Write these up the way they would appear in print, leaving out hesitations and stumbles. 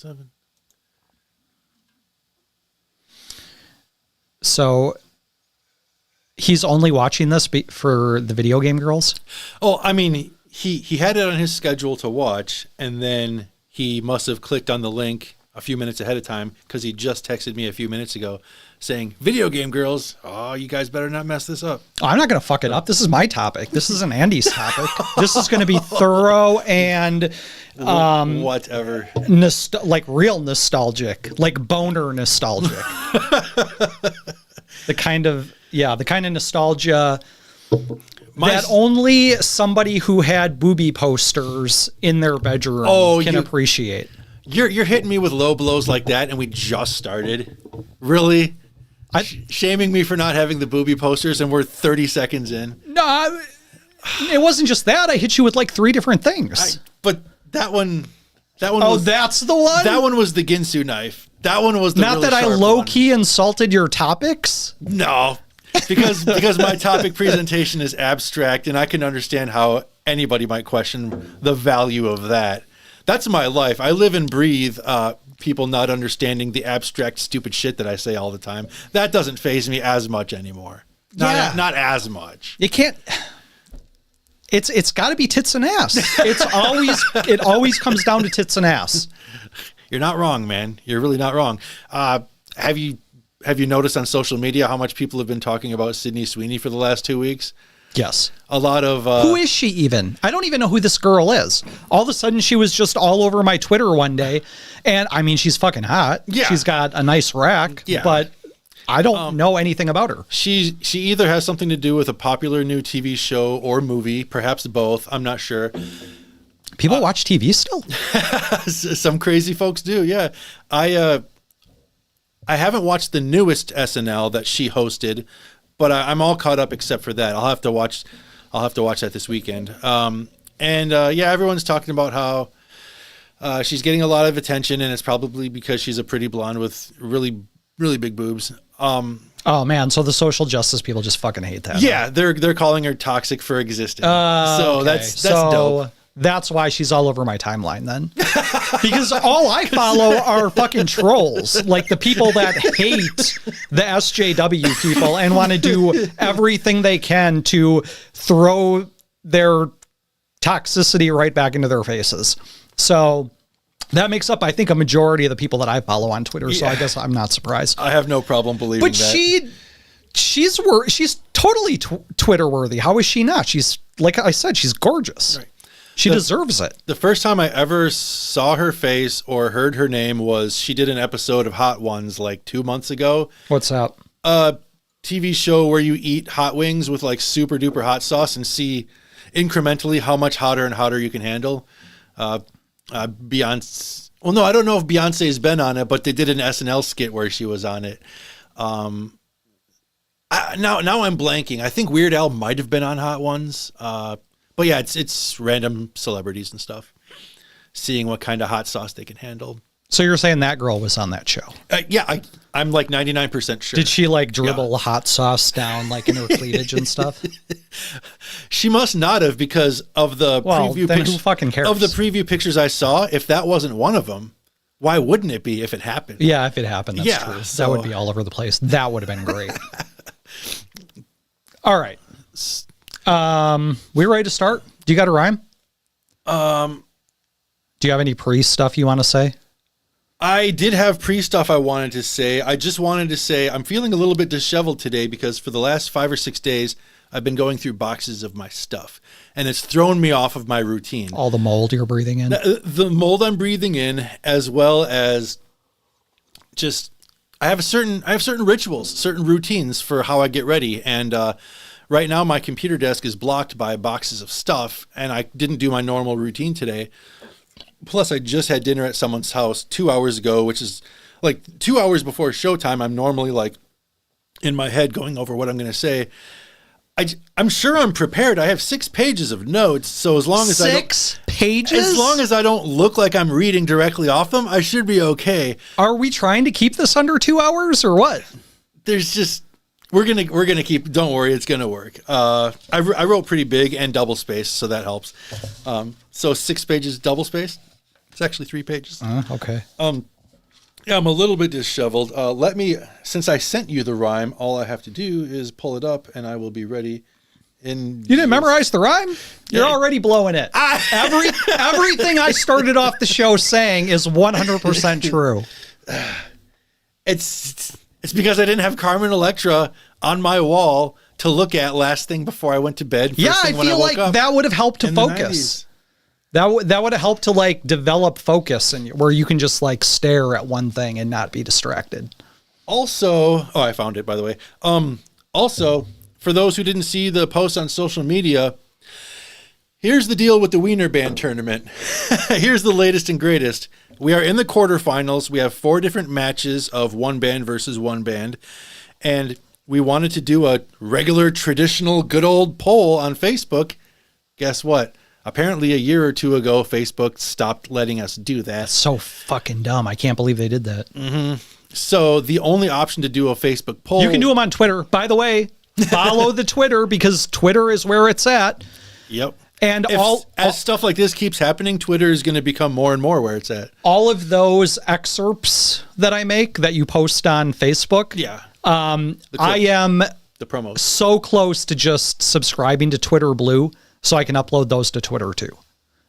7. So he's only watching this for the video game girls? Oh, I mean, he had it on his schedule to watch, and then he must have clicked on the link a few minutes ahead of time because he just texted me a few minutes ago saying, video game girls, oh, you guys better not mess this up. Oh, I'm not going to fuck it up. This is my topic. This isn't Andy's topic. This is going to be thorough and whatever. Like real nostalgic, like boner nostalgic. the kind of nostalgia that only somebody who had booby posters in their bedroom can appreciate. You're hitting me with low blows like that, and we just started. Really? Shaming me for not having the booby posters, and we're 30 seconds in. No, it wasn't just that. I hit you with like 3 different things. But that one. Oh, that's the one? That one was the Ginsu knife. That one was the not really that I low-key insulted your topics? No, because my topic presentation is abstract, and I can understand how anybody might question the value of that. That's my life. I live and breathe people not understanding the abstract, stupid shit that I say all the time. That doesn't faze me as much anymore. Not as much. You can't. It's got to be tits and ass. It always comes down to tits and ass. You're not wrong, man. You're really not wrong. Have you noticed on social media how much people have been talking about Sydney Sweeney for the last 2 weeks? Yes. A lot of... who is she even? I don't even know who this girl is. All of a sudden, she was just all over my Twitter one day. And, I mean, she's fucking hot. Yeah. She's got a nice rack. Yeah. But I don't know anything about her. She either has something to do with a popular new TV show or movie, perhaps both. I'm not sure. People watch TV still? Some crazy folks do, yeah. I haven't watched the newest SNL that she hosted, but I'm all caught up except for that. I'll have to watch that this weekend. Everyone's talking about how she's getting a lot of attention, and it's probably because she's a pretty blonde with really, really big boobs. Oh man, so the social justice people just fucking hate that. Yeah, they're calling her toxic for existing. So okay. that's dope. That's why she's all over my timeline then. Because all I follow are fucking trolls, like the people that hate the SJW people and want to do everything they can to throw their toxicity right back into their faces. So that makes up, I think, a majority of the people that I follow on Twitter. Yeah. So I guess I'm not surprised. I have no problem believing that. But she's totally Twitter worthy. How is she not? She's, like I said, she's gorgeous. Right. She deserves it. The first time I ever saw her face or heard her name was she did an episode of Hot Ones like 2 months ago. What's that? A TV show where you eat hot wings with like super duper hot sauce and see incrementally how much hotter and hotter you can handle. Beyonce. Well, no, I don't know if Beyonce's been on it, but they did an SNL skit where she was on it. Now I'm blanking. I think Weird Al might have been on Hot Ones. But yeah, it's random celebrities and stuff, seeing what kind of hot sauce they can handle. So you're saying that girl was on that show? Yeah, I'm like 99% sure. Did she like dribble hot sauce down like in her cleavage and stuff? She must not have, because of the preview pictures. Who fucking cares? Of the preview pictures I saw, if that wasn't one of them, why wouldn't it be if it happened? Yeah, if it happened, that's true. So, that would be all over the place. That would have been great. All right. We ready to start? Do you got a rhyme? Do you have any pre-stuff you want to say? I did have pre-stuff I wanted to say. I just wanted to say I'm feeling a little bit disheveled today because for the last 5 or 6 days, I've been going through boxes of my stuff, and it's thrown me off of my routine. All the mold you're breathing in? The mold I'm breathing in, as well as just I have certain rituals, certain routines for how I get ready, and right now my computer desk is blocked by boxes of stuff, and I didn't do my normal routine today. Plus, I just had dinner at someone's house 2 hours ago, which is like 2 hours before showtime. I'm normally like in my head going over what I'm going to say. I'm sure I'm prepared. I have 6 pages of notes, so as long as Six pages? As long as I don't look like I'm reading directly off them, I should be okay. Are we trying to keep this under 2 hours or what? There's just we're gonna keep. Don't worry, it's gonna work. I wrote pretty big and double spaced, so that helps. So 6 pages double spaced. It's actually 3 pages. Okay. Yeah, I'm a little bit disheveled. Since I sent you the rhyme, all I have to do is pull it up and I will be ready. You didn't memorize the rhyme? You're already blowing it. Everything I started off the show saying is 100% true. It's because I didn't have Carmen Electra on my wall to look at last thing before I went to bed. I feel like that would have helped to focus. That would have helped to like develop focus and where you can just like stare at one thing and not be distracted. Also, I found it, by the way. Also, for those who didn't see the post on social media, here's the deal with the Wiener-Band tournament. Here's the latest and greatest. We are in the quarterfinals. We have 4 different matches of one band versus one band. And we wanted to do a regular, traditional, good old poll on Facebook. Guess what? Apparently a year or 2 ago, Facebook stopped letting us do that. That's so fucking dumb. I can't believe they did that. Mm-hmm. So the only option to do a Facebook poll... You can do them on Twitter. By the way, follow the Twitter because Twitter is where it's at. Yep. And as stuff like this keeps happening, Twitter is going to become more and more where it's at. All of those excerpts that I make that you post on Facebook. Yeah. I am the promos. So close to just subscribing to Twitter Blue so I can upload those to Twitter too.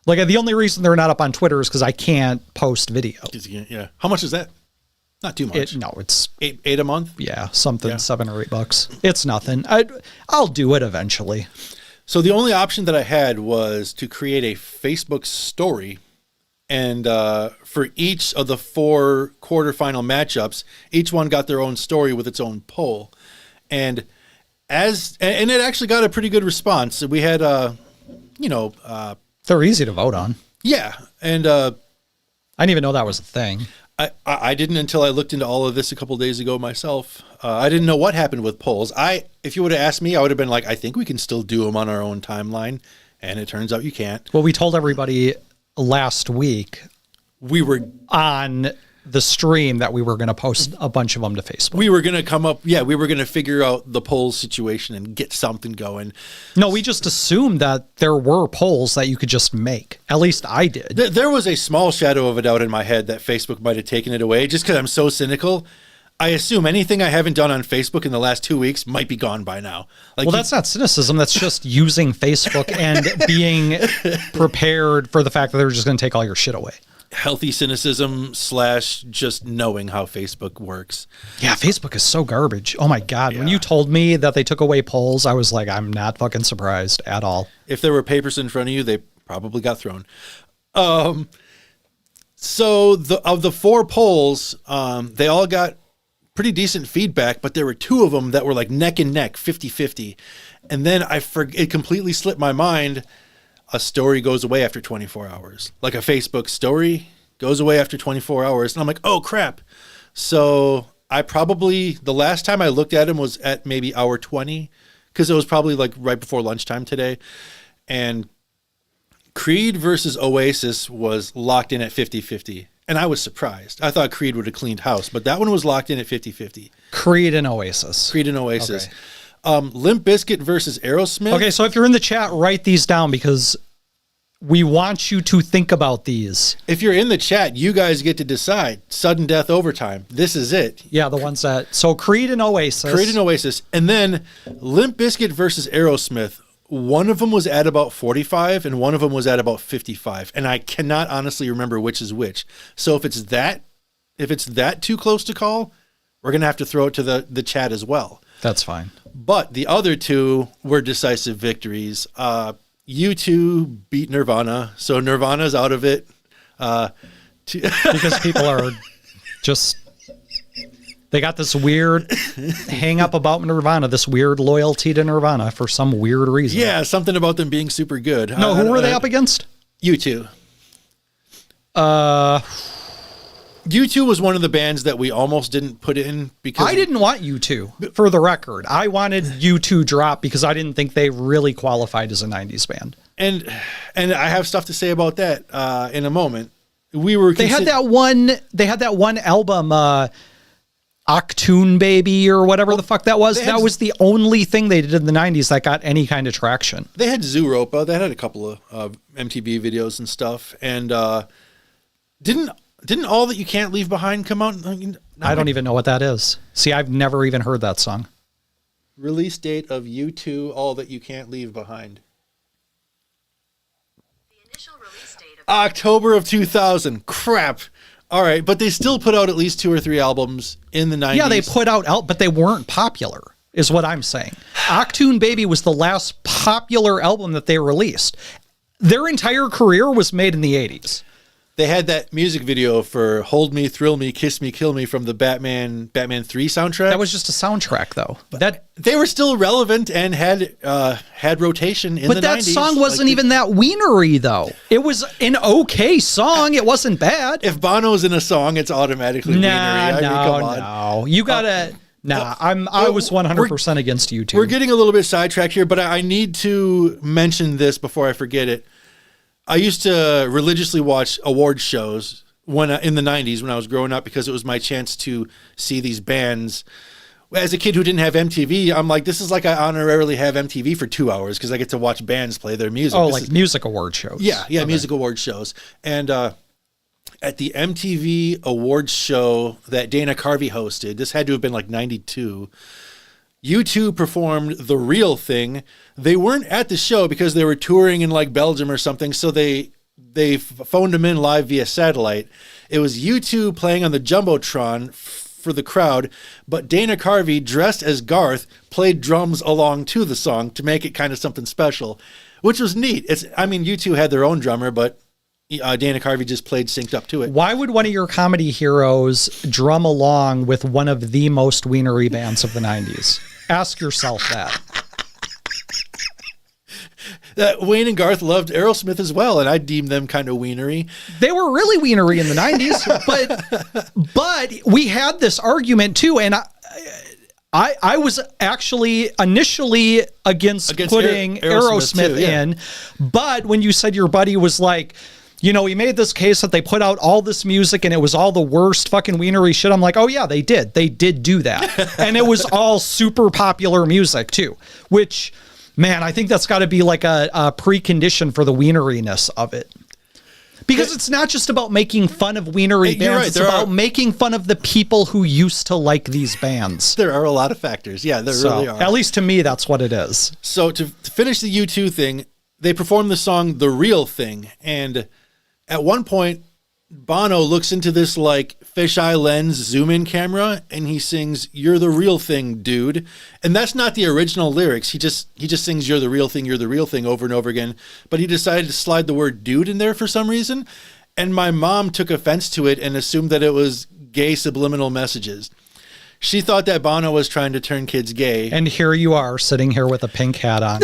Like the only reason they're not up on Twitter is because I can't post video. Yeah. How much is that? Not too much. It's eight a month. Yeah, something $7 or $8. It's nothing. I'll do it eventually. So the only option that I had was to create a Facebook story, and for each of the 4 quarterfinal matchups, each one got their own story with its own poll, and it actually got a pretty good response. We had they're easy to vote on. Yeah, and I didn't even know that was a thing. I didn't until I looked into all of this a couple days ago myself. I didn't know what happened with polls. If you would have asked me, I would have been like, I think we can still do them on our own timeline. And it turns out you can't. Well, we told everybody last week we were on the stream that we were going to post a bunch of them to Facebook. We were going to we were going to figure out the polls situation and get something going. No, we just assumed that there were polls that you could just make. At least I did. There was a small shadow of a doubt in my head that Facebook might have taken it away just because I'm so cynical. I assume anything I haven't done on Facebook in the last 2 weeks might be gone by now. That's not cynicism. That's just using Facebook and being prepared for the fact that they're just going to take all your shit away. Healthy cynicism / just knowing how Facebook works. Yeah, Facebook is so garbage. Oh my God. Yeah. When you told me that they took away polls, I was like, I'm not fucking surprised at all. If there were papers in front of you, they probably got thrown. So of the 4 polls, they all got pretty decent feedback, but there were 2 of them that were like neck and neck, 50-50. And then it completely slipped my mind. A story goes away after 24 hours. Like a Facebook story goes away after 24 hours. And I'm like, oh, crap. So the last time I looked at him was at maybe hour 20, because it was probably like right before lunchtime today. And Creed versus Oasis was locked in at 50-50. And I was surprised. I thought Creed would have cleaned house, but that one was locked in at 50-50. Creed and Oasis. Okay. Limp Bizkit versus Aerosmith. Okay, so if you're in the chat, write these down because we want you to think about these. If you're in the chat, you guys get to decide. Sudden death overtime. This is it. Yeah, the ones that... So Creed and Oasis. And then Limp Bizkit versus Aerosmith. One of them was at about 45 and one of them was at about 55. And I cannot honestly remember which is which. So if it's that too close to call, we're going to have to throw it to the chat as well. That's fine. But the other 2 were decisive victories. U2 beat Nirvana, so Nirvana's out of it. Because people are just... They got this weird hang up about Nirvana, this weird loyalty to Nirvana for some weird reason. Yeah, something about them being super good. No, who were they up against? U2. U2 was one of the bands that we almost didn't put in because I didn't want U2, for the record. I wanted U2 drop because I didn't think they really qualified as a 90s band. And I have stuff to say about that in a moment. They had that one album, Octoon Baby or whatever the fuck that was. That was the only thing they did in the 90s that got any kind of traction. They had Zooropa. They had a couple of MTV videos and stuff. And Didn't All That You Can't Leave Behind come out? I don't even know what that is. See, I've never even heard that song. Release date of U2, All That You Can't Leave Behind. The initial release date of October of 2000. Crap. All right, but they still put out at least 2 or 3 albums in the 90s. Yeah, they put out, but they weren't popular, is what I'm saying. Octoon Baby was the last popular album that they released. Their entire career was made in the 80s. They had that music video for Hold Me, Thrill Me, Kiss Me, Kill Me from the Batman 3 soundtrack. That was just a soundtrack, though. They were still relevant and had rotation in the 90s. But that song wasn't even that wienery, though. It was an okay song. It wasn't bad. If Bono's in a song, it's automatically wienery. No. You gotta... I was 100% against you, too. We're getting a little bit sidetracked here, but I need to mention this before I forget it. I used to religiously watch award shows in the 90s when I was growing up because it was my chance to see these bands. As a kid who didn't have MTV, I'm like, this is like I honorarily have MTV for 2 hours because I get to watch bands play their music. Oh, music award shows. Yeah, okay. Music award shows. And at the MTV awards show that Dana Carvey hosted, this had to have been like 92, U2 performed The Real Thing. They weren't at the show because they were touring in like Belgium or something, so they phoned them in live via satellite. It was U2 playing on the Jumbotron for the crowd, but Dana Carvey, dressed as Garth, played drums along to the song to make it kind of something special, which was neat. U2 had their own drummer, but Dana Carvey just played synced up to it. Why would one of your comedy heroes drum along with one of the most wienery bands of the 90s? Ask yourself that. Wayne and Garth loved Aerosmith as well, and I deemed them kind of wienery. They were really wienery in the 90s, but we had this argument too, and I was actually initially against putting Aerosmith too, yeah. in, but when you said your buddy was like, he made this case that they put out all this music and it was all the worst fucking wienery shit. I'm like, oh yeah, they did do that. And it was all super popular music too, which, man, I think that's got to be like a precondition for the wieneriness of it. Because it's not just about making fun of wienery bands, right, it's about making fun of the people who used to like these bands. There are a lot of factors. Yeah, there really are. At least to me, that's what it is. So to finish the U2 thing, they performed the song The Real Thing, and at one point, Bono looks into this like fisheye lens zoom in camera and he sings, "You're the real thing, dude." And that's not the original lyrics. He just sings "You're the real thing, you're the real thing" over and over again. But he decided to slide the word dude in there for some reason. And my mom took offense to it and assumed that it was gay subliminal messages. She thought that Bono was trying to turn kids gay. And here you are sitting here with a pink hat on.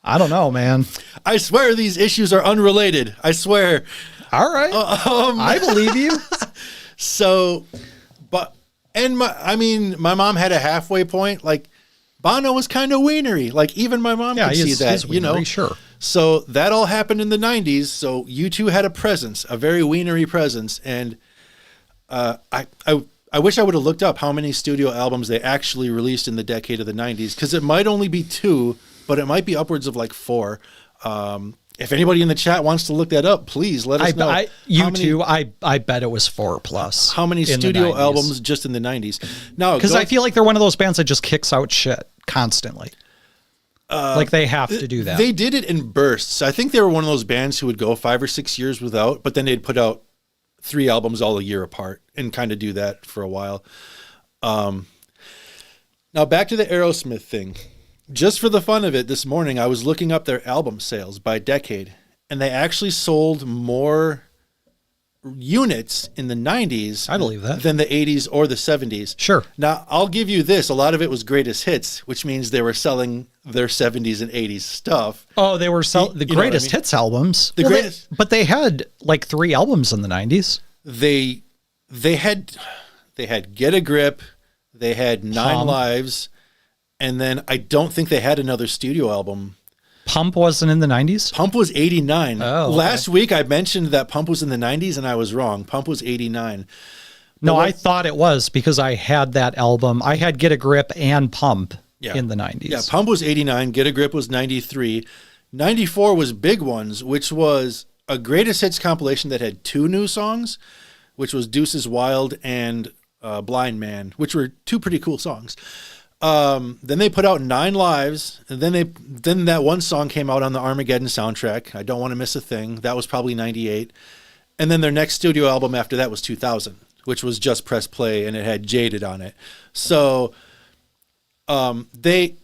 I don't know, man. I swear these issues are unrelated. I swear. All right. I believe you. So, my mom had a halfway point. Like, Bono was kind of wienery. Like, even my mom could see that, he's wienery, sure. So that all happened in the 90s. So U2 had a presence, a very wienery presence. And I wish I would have looked up how many studio albums they actually released in the decade of the 90s, because it might only be 2, but it might be upwards of like 4. If anybody in the chat wants to look that up, please let us know. I bet it was 4+. How many studio albums just in the 90s? No, because I feel like they're one of those bands that just kicks out shit constantly. Like they have to do that. They did it in bursts. I think they were one of those bands who would go 5 or 6 years without, but then they'd put out 3 albums all a year apart and kind of do that for a while. Now back to the Aerosmith thing. Just for the fun of it, this morning I was looking up their album sales by decade, and they actually sold more units in the 90s, I believe that, than the 80s or the 70s. Sure. Now, I'll give you this. A lot of it was greatest hits, which means they were selling their 70s and 80s stuff. Oh, they were selling the greatest hits albums. But they had like 3 albums in the 90s. They had Get a Grip, they had Nine Lives, and then I don't think they had another studio album. Pump wasn't in the 90s? Pump was 89. Oh, okay. Last week I mentioned that Pump was in the 90s, and I was wrong. Pump was 89. No, I thought it was because I had that album. I had Get a Grip and Pump in the 90s. Yeah, Pump was 89. Get a Grip was 93. '94 was Big Ones, which was a greatest hits compilation that had 2 new songs, which was Deuces Wild and Blind Man, which were 2 pretty cool songs. Then they put out 9 Lives, and then that one song came out on the Armageddon soundtrack, I Don't Want to Miss a Thing. That was probably 98. And then their next studio album after that was 2000, which was Just Press Play, and it had Jaded on it. So they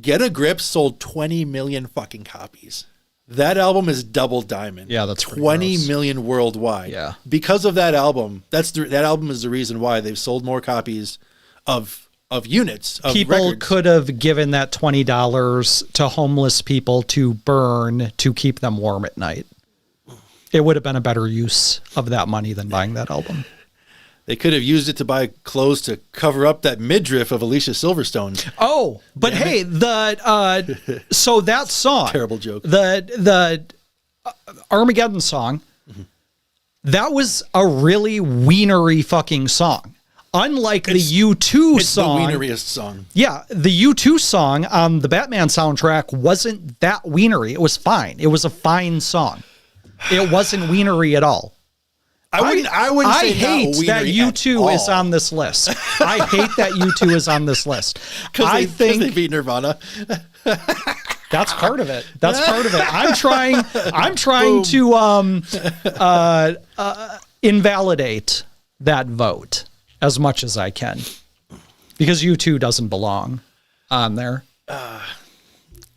Get a Grip sold 20 million fucking copies. That album is double diamond. Yeah, that's 20 million worldwide. Yeah. Because of that album, that album is the reason why they've sold more copies of units of People records. could have given that $20 to homeless people to burn to keep them warm at night. It would have been a better use of that money than buying that album. They could have used it to buy clothes to cover up that midriff of Alicia Silverstone. Oh, but hey, so that song, Terrible joke. The Armageddon song, that was a really wienery fucking song. Unlike the U2 It's song. the wieneriest song. Yeah, the U2 song on the Batman soundtrack wasn't that wienery. It was fine. It was a fine song. It wasn't wienery at all. I wouldn't say hate not that wienery U2 at is all. on this list. I hate that U2 is on this list. I Because think they beat Nirvana. that's part of it. That's part of it. I'm trying to invalidate that vote as much as I can, because U2 doesn't belong on there.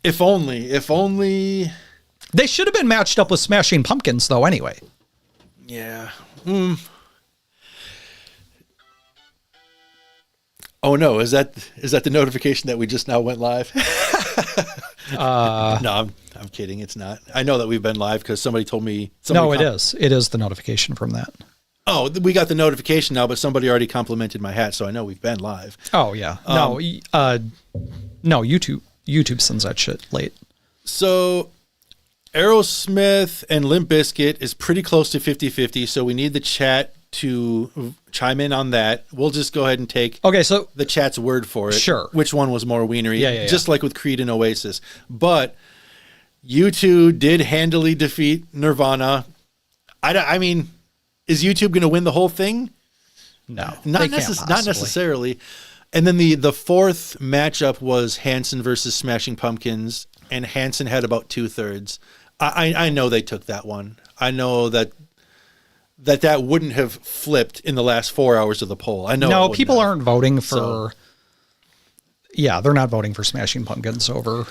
If only. They should have been matched up with Smashing Pumpkins, though. Anyway, Yeah. Oh no! Is that the notification that we just now went live? No, I'm kidding. It's not. I know that we've been live because somebody told me. no, it is. It is the notification from that. Oh, we got the notification now, but somebody already complimented my hat, so I know we've been live. Oh yeah. No, YouTube sends that shit late. So Aerosmith and Limp Bizkit is pretty close to 50-50, so we need the chat to chime in on that. We'll just go ahead and take Okay, so the chat's word for it. Sure. Which one was more wienery? Yeah. Just like with Creed and Oasis. But U2 did handily defeat Nirvana. I mean, is YouTube going to win the whole thing? no, Not they can't possibly. necessarily. And then the fourth matchup was Hanson versus Smashing Pumpkins, and Hanson had about 2/3. I know they took that one. I know that wouldn't have flipped in the last 4 hours of the poll. I know. No, it wouldn't people have. aren't voting for. So- Yeah, they're not voting for Smashing Pumpkins over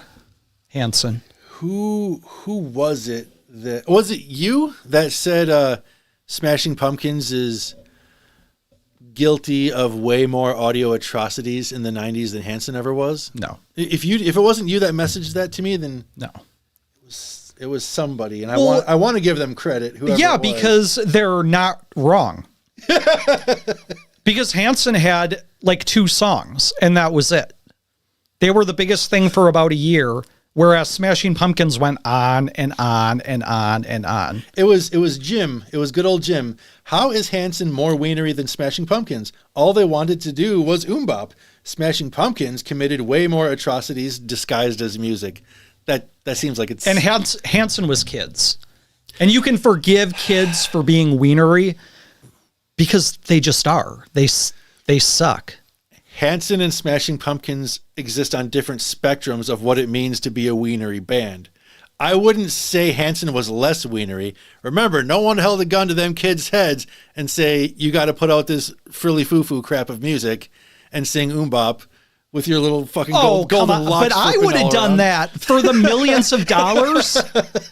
Hanson. Who was it that was it you that said Smashing Pumpkins is guilty of way more audio atrocities in the 90s than Hanson ever was? No, If it wasn't you that messaged that to me, then no. it was somebody, and Well, I want to give them credit. Whoever Yeah, it was. because they're not wrong. Because Hanson had like 2 songs, and that was it. They were the biggest thing for about a year, whereas Smashing Pumpkins went on and on and on and on. It was Jim. It was good old Jim. How is Hanson more wienery than Smashing Pumpkins? All they wanted to do was bop. Smashing Pumpkins committed way more atrocities disguised as music. That seems like it's... And Hanson was kids. And you can forgive kids for being wienery because they just are. They suck. Hanson and Smashing Pumpkins exist on different spectrums of what it means to be a wienery band. I wouldn't say Hanson was less wienery. Remember, no one held a gun to them kids' heads and say, you got to put out this frilly foo-foo crap of music and sing bop with your little fucking golden come on. locks. But I flipping would have all done around. that for the millions of dollars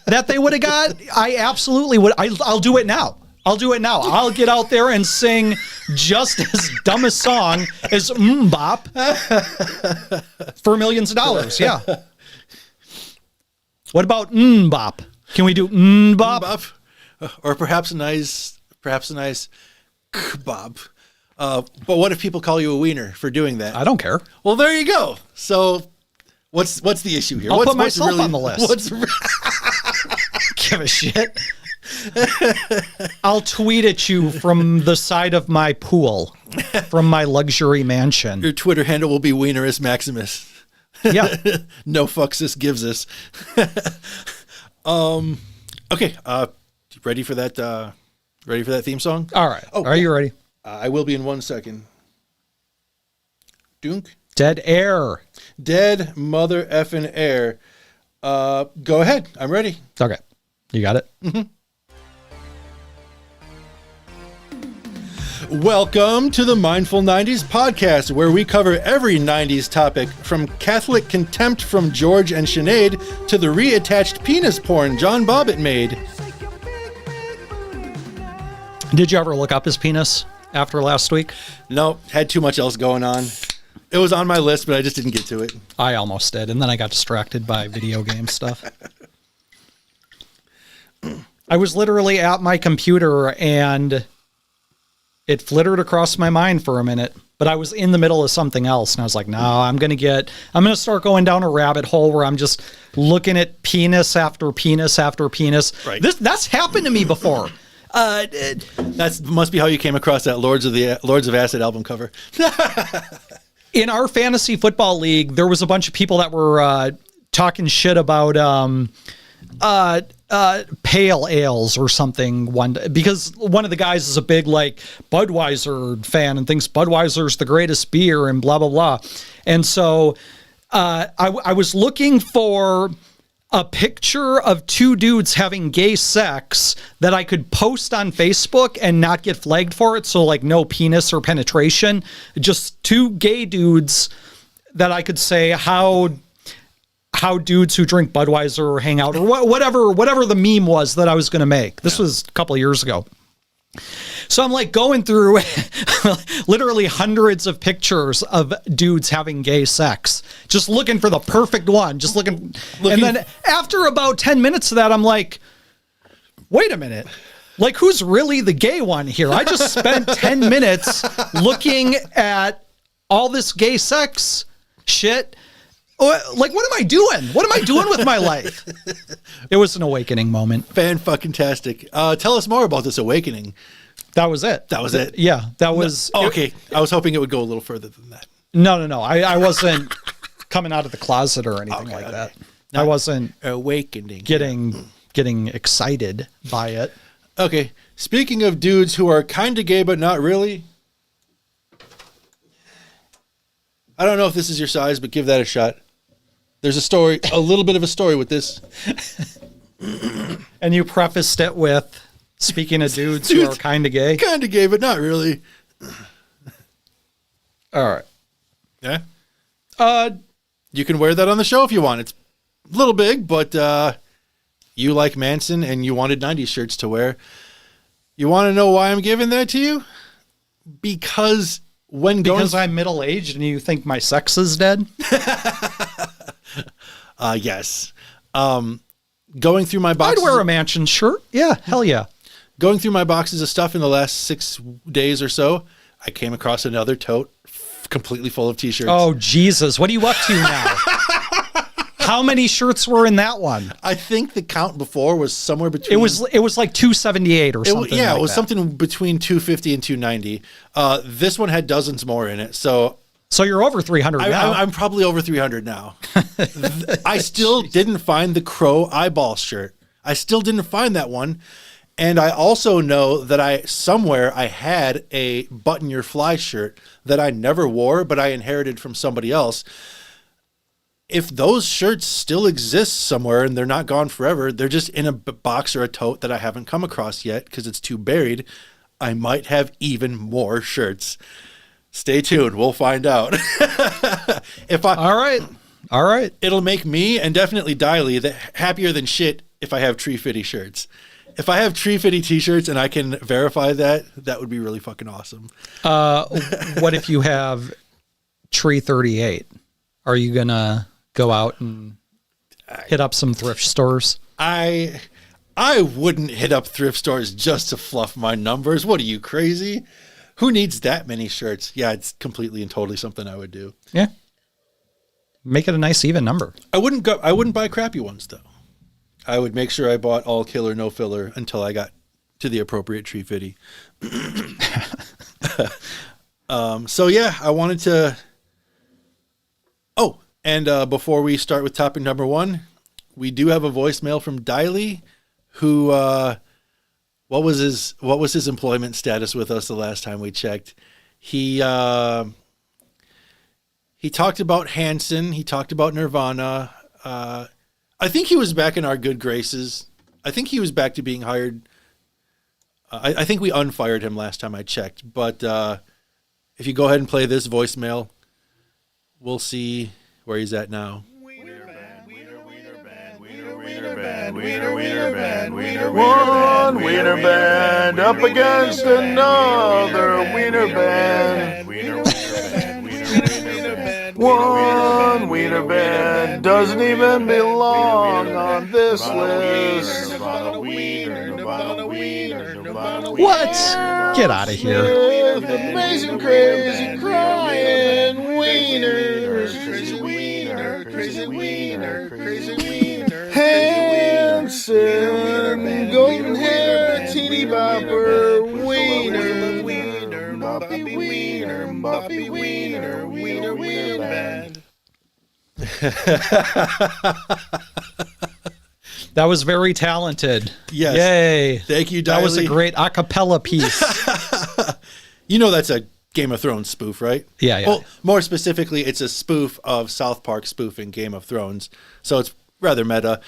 that they would have got. I absolutely would. I'll do it now. I'll get out there and sing just as dumb a song as Bop for millions of dollars. Yeah. What about Bop? Can we do Bop? Bop, or perhaps a nice Bob. But what if people call you a wiener for doing that? I don't care. Well, there you go. So, what's the issue here? I'll What's put myself really, on the list. Give a shit. I'll tweet at you from the side of my pool, from my luxury mansion. Your Twitter handle will be Wienerus Maximus. Yeah. No fucks this gives us. Okay. Ready for that? Ready for that theme song? All right. Oh, Are you ready? I will be in 1 second. Dunk. Dead air. Dead mother effing air. Go ahead. I'm ready. Okay. You got it? Welcome to the Mindful 90s podcast, where we cover every 90s topic, from Catholic contempt from George and Sinead to the reattached penis porn John Bobbitt made. Did you ever look up his penis after last week? No, had too much else going on. It was on my list, but I just didn't get to it. I almost did, and then I got distracted by video game stuff. I was literally at my computer, and it flittered across my mind for a minute, but I was in the middle of something else, and I was like, no, I'm going to start going down a rabbit hole where I'm just looking at penis after penis after penis. Right. That's happened to me before. That must be how you came across that Lords of Acid album cover. In our fantasy football league, there was a bunch of people that were talking shit about pale ales or something because one of the guys is a big like Budweiser fan and thinks Budweiser's the greatest beer and blah blah blah. And so I was looking for a picture of two dudes having gay sex that I could post on Facebook and not get flagged for it. So like no penis or penetration, just two gay dudes that I could say how dudes who drink Budweiser hang out or whatever the meme was that I was going to make. This was a couple of years ago. So I'm like going through literally hundreds of pictures of dudes having gay sex, just looking for the perfect one, just looking. And then after about 10 minutes of that, I'm like, wait a minute. Like, who's really the gay one here? I just spent 10 minutes looking at all this gay sex shit. Like, what am I doing? What am I doing with my life? It was an awakening moment. Fan-fucking-tastic. Tell us more about this awakening. That was it. That was it? Yeah, that was... No. Oh, okay. I was hoping it would go a little further than that. No. I wasn't coming out of the closet or anything that. I wasn't awakening. Getting excited by it. Okay. Speaking of dudes who are kind of gay but not really... I don't know if this is your size, but give that a shot. There's a little bit of a story with this. And you prefaced it with, speaking of dudes who are kind of gay. Kind of gay, but not really. All right. Yeah? You can wear that on the show if you want. It's a little big, but you like Manson and you wanted 90s shirts to wear. You want to know why I'm giving that to you? Because I'm middle-aged and you think my sex is dead? Yes. Going through my boxes... I'd wear a Manson shirt. Yeah, hell yeah. Going through my boxes of stuff in the last 6 days or so, I came across another tote completely full of t-shirts. Oh, Jesus. What are you up to now? How many shirts were in that one? I think the count before was somewhere between... It was like 278 or something. It was something between 250 and 290. This one had dozens more in it. So you're over 300 now. I'm probably over 300 now. I still didn't find the Crow eyeball shirt. I still didn't find that one. And I also know that I had a Button Your Fly shirt that I never wore, but I inherited from somebody else. If those shirts still exist somewhere and they're not gone forever, they're just in a box or a tote that I haven't come across yet because it's too buried, I might have even more shirts. Stay tuned. We'll find out. All right. It'll make me and definitely Diley happier than shit if I have Tree Fitty shirts. If I have Tree Fitty t-shirts and I can verify that would be really fucking awesome. What if you have Tree 38? Are you going to go out and hit up some thrift stores? I wouldn't hit up thrift stores just to fluff my numbers. What are you, crazy? Who needs that many shirts? Yeah, it's completely and totally something I would do. Yeah. Make it a nice even number. I wouldn't buy crappy ones though. I would make sure I bought all killer, no filler until I got to the appropriate Tree Fitty. So yeah, I wanted to... Oh, and before we start with topic number 1, we do have a voicemail from Diley, who what was his employment status with us the last time we checked? He talked about Hanson. He talked about Nirvana. I think he was back in our good graces. I think he was back to being hired. I think we unfired him last time I checked. But if you go ahead and play this voicemail, we'll see where he's at now. One Wiener Band up against another Wiener Band. One Wiener Band doesn't even belong on this list. What? Get out of here. With amazing, crazy, crying wieners. Crazy wiener, crazy wiener, crazy wiener. Hanson, golden hair, teeny bopper, wiener, wiener, boppy wiener, boppy wiener, wiener, wiener band. That was very talented. Yes. Yay. Thank you, Diley. That was a great a cappella piece. You know that's a Game of Thrones spoof, right? Yeah, yeah. Well, more specifically, it's a spoof of South Park spoofing Game of Thrones. So it's rather meta.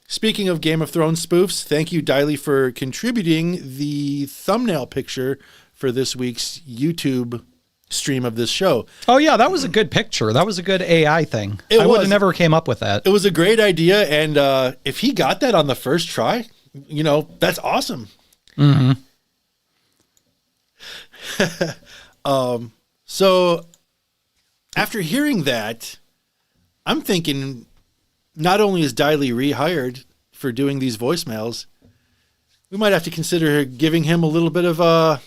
Speaking of Game of Thrones spoofs, thank you, Diley, for contributing the thumbnail picture for this week's YouTube stream of this show. Oh, yeah, that was a good picture. That was a good AI thing. It I would was. have never came up with that. It was a great idea, and if he got that on the first try, you know, that's awesome. Mm-hmm. So after hearing that, I'm thinking not only is Diley rehired for doing these voicemails, we might have to consider giving him a little bit of a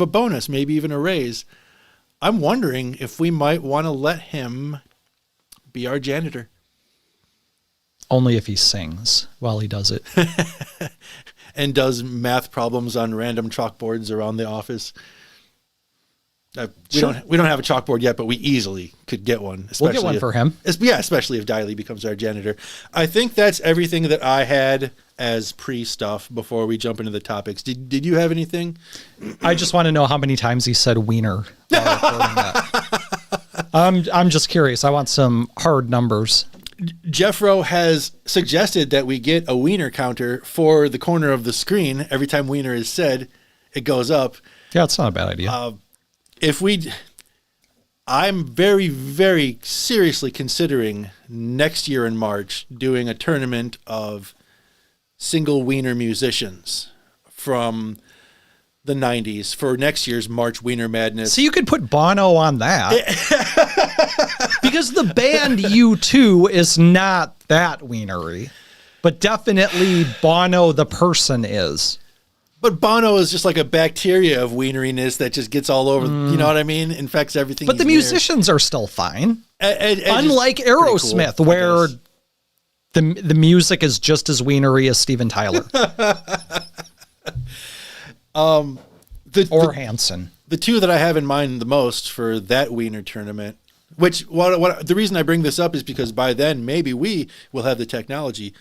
bonus, maybe even a raise. I'm wondering if we might want to let him be our janitor. Only if he sings while he does it. And does math problems on random chalkboards around the office. We don't have a chalkboard yet, but we easily could get one. We'll get one for him. Especially if Diley becomes our janitor. I think that's everything that I had as pre-stuff before we jump into the topics. Did you have anything? I just want to know how many times he said wiener while recording that. I'm just curious. I want some hard numbers. Jeffro has suggested that we get a wiener counter for the corner of the screen. Every time wiener is said, it goes up. Yeah, it's not a bad idea. I'm very, very seriously considering next year in March doing a tournament of single wiener musicians from the 90s for next year's March Wiener Madness. So you could put Bono on that. Because the band U2 is not that wienery. But definitely Bono the person is. But Bono is just like a bacteria of wieneriness that just gets all over, you know what I mean? Infects everything. But the musicians are still fine. Unlike pretty cool, Aerosmith, I where guess. the music is just as wienery as Steven Tyler. Or Hanson. The two that I have in mind the most for that wiener tournament, which what the reason I bring this up is because by then maybe we will have the technology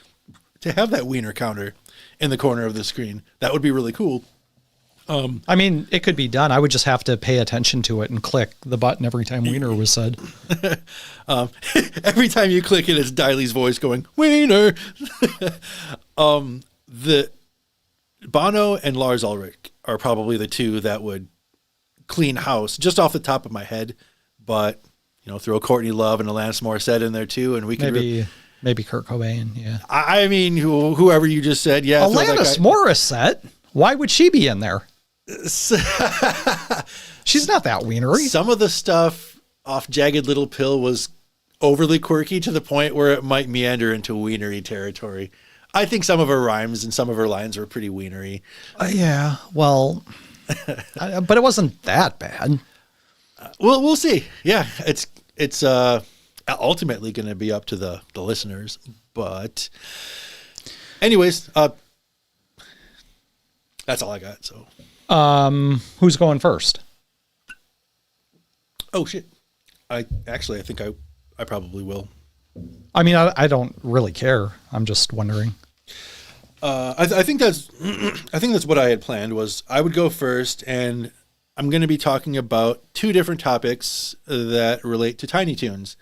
to have that wiener counter in the corner of the screen. That would be really cool. I mean, it could be done. I would just have to pay attention to it and click the button every time wiener was said. Every time you click it, it's Diley's voice going, wiener. The Bono and Lars Ulrich are probably the two that would clean house just off the top of my head. But, you know, throw Courtney Love and Alanis Morissette in there too. And we could maybe Kurt Cobain. Yeah. I mean, whoever you just said. Yeah. Alanis Morissette. Why would she be in there? She's not that wienery. Some of the stuff off Jagged Little Pill was overly quirky to the point where it might meander into wienery territory. I think some of her rhymes and some of her lines were pretty wienery. Yeah, well, but it wasn't that bad. We'll see. Yeah, it's ultimately going to be up to the listeners. But anyways, that's all I got. So, who's going first? Oh shit! I think I probably will. I mean, I don't really care. I'm just wondering. I think that's I think that's what I had planned was I would go first, and I'm going to be talking about two different topics that relate to Tiny Toons.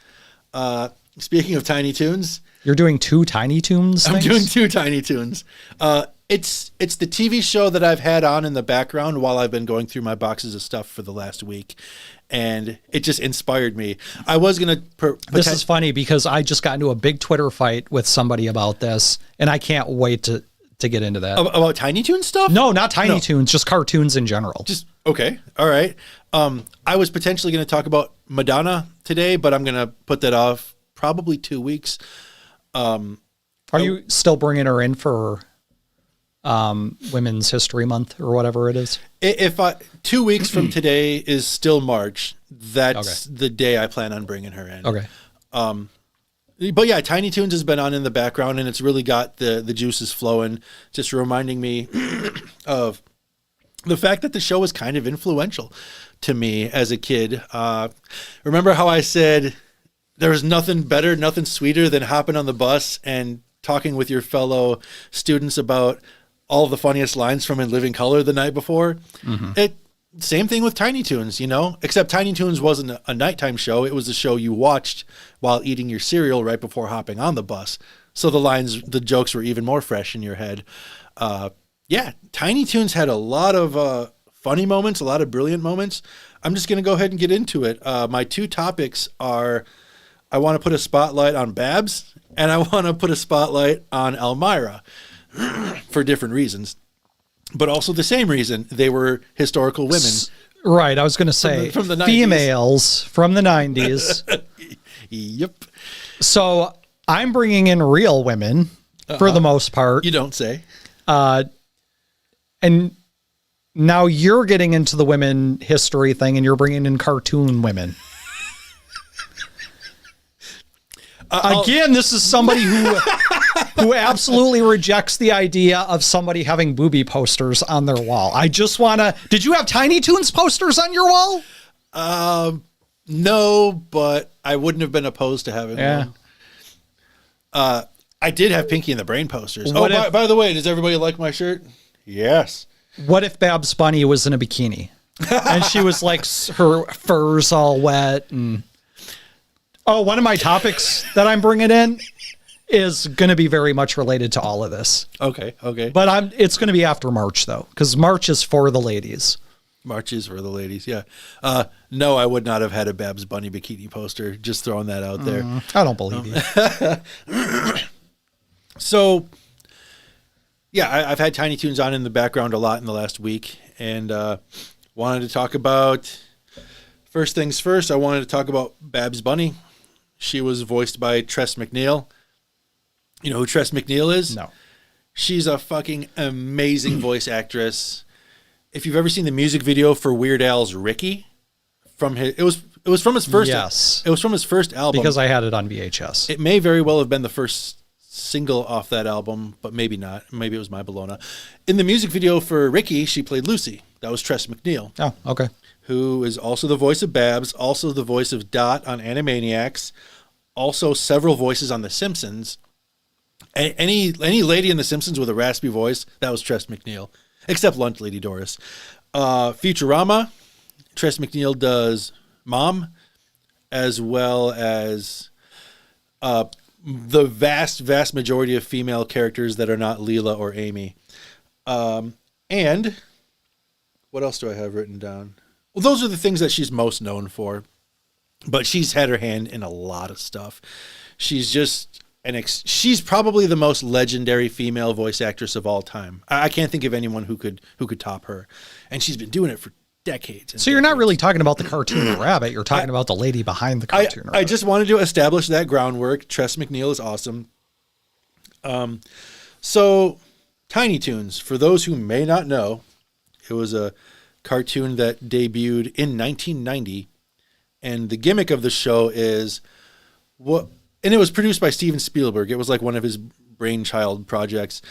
Speaking of Tiny Toons, You're doing 2 Tiny Toons I'm things? doing 2 Tiny Toons. It's the TV show that I've had on in the background while I've been going through my boxes of stuff for the last week, and it just inspired me. I was going to... This is funny because I just got into a big Twitter fight with somebody about this, and I can't wait to get into that. About Tiny Toon stuff? No, not Tiny Toons, just cartoons in general. Just okay. All right. I was potentially going to talk about Madonna today, but I'm going to put that off probably 2 weeks. Are you still bringing her in for Women's History Month or whatever it is? If 2 weeks from today is still March, that's the day I plan on bringing her in. Okay. But yeah, Tiny Toons has been on in the background, and it's really got the juices flowing, just reminding me of the fact that the show was kind of influential to me as a kid. Remember how I said there was nothing better, nothing sweeter than hopping on the bus and talking with your fellow students about all of the funniest lines from In Living Color the night before? Mm-hmm. Same thing with Tiny Toons, except Tiny Toons wasn't a nighttime show. It was a show you watched while eating your cereal right before hopping on the bus. So the jokes were even more fresh in your head. Yeah, Tiny Toons had a lot of funny moments, a lot of brilliant moments. I'm just going to go ahead and get into it. My 2 topics are, I want to put a spotlight on Babs, and I want to put a spotlight on Elmyra for different reasons. But also the same reason, they were historical women. Right, I was going to say from the 90s. Females from the 90s. Yep. So I'm bringing in real women for the most part. You don't say. And now you're getting into the women history thing and you're bringing in cartoon women. Again, this is somebody who absolutely rejects the idea of somebody having booby posters on their wall. I just want to... Did you have Tiny Toons posters on your wall? No, but I wouldn't have been opposed to having one. I did have Pinky and the Brain posters. By the way, does everybody like my shirt? Yes. What if Babs Bunny was in a bikini? And she was like, her fur's all wet and... Oh, one of my topics that I'm bringing in is going to be very much related to all of this. Okay. But it's going to be after March, though, because March is for the ladies. March is for the ladies, yeah. No, I would not have had a Babs Bunny bikini poster. Just throwing that out there. I don't believe you. So, yeah, I've had Tiny Toons on in the background a lot in the last week, and wanted to talk about... First things first, I wanted to talk about Babs Bunny. She was voiced by Tress MacNeille. You know who Tress MacNeille is? No. She's a fucking amazing voice actress. If you've ever seen the music video for Weird Al's Ricky, it was from his first. Yes. It was from his first album. Because I had it on VHS. It may very well have been the first single off that album, but maybe not. Maybe it was My Bologna. In the music video for Ricky, she played Lucy. That was Tress MacNeille. Oh, okay. Who is also the voice of Babs, also the voice of Dot on Animaniacs, also several voices on The Simpsons. Any lady in The Simpsons with a raspy voice, that was Tress MacNeille, except Lunch Lady Doris. Futurama, Tress MacNeille does Mom, as well as the vast majority of female characters that are not Leela or Amy. And what else do I have written down? Well, those are the things that she's most known for, but she's had her hand in a lot of stuff. She's just she's probably the most legendary female voice actress of all time. I can't think of anyone who could top her, and she's been doing it for decades. So you're not really talking about the cartoon rabbit. You're talking about the lady behind the cartoon rabbit. I just wanted to establish that groundwork. Tress MacNeille is awesome. So Tiny Toons, for those who may not know, it was a cartoon that debuted in 1990, and the gimmick of the show is and it was produced by Steven Spielberg. It was like one of his brainchild projects.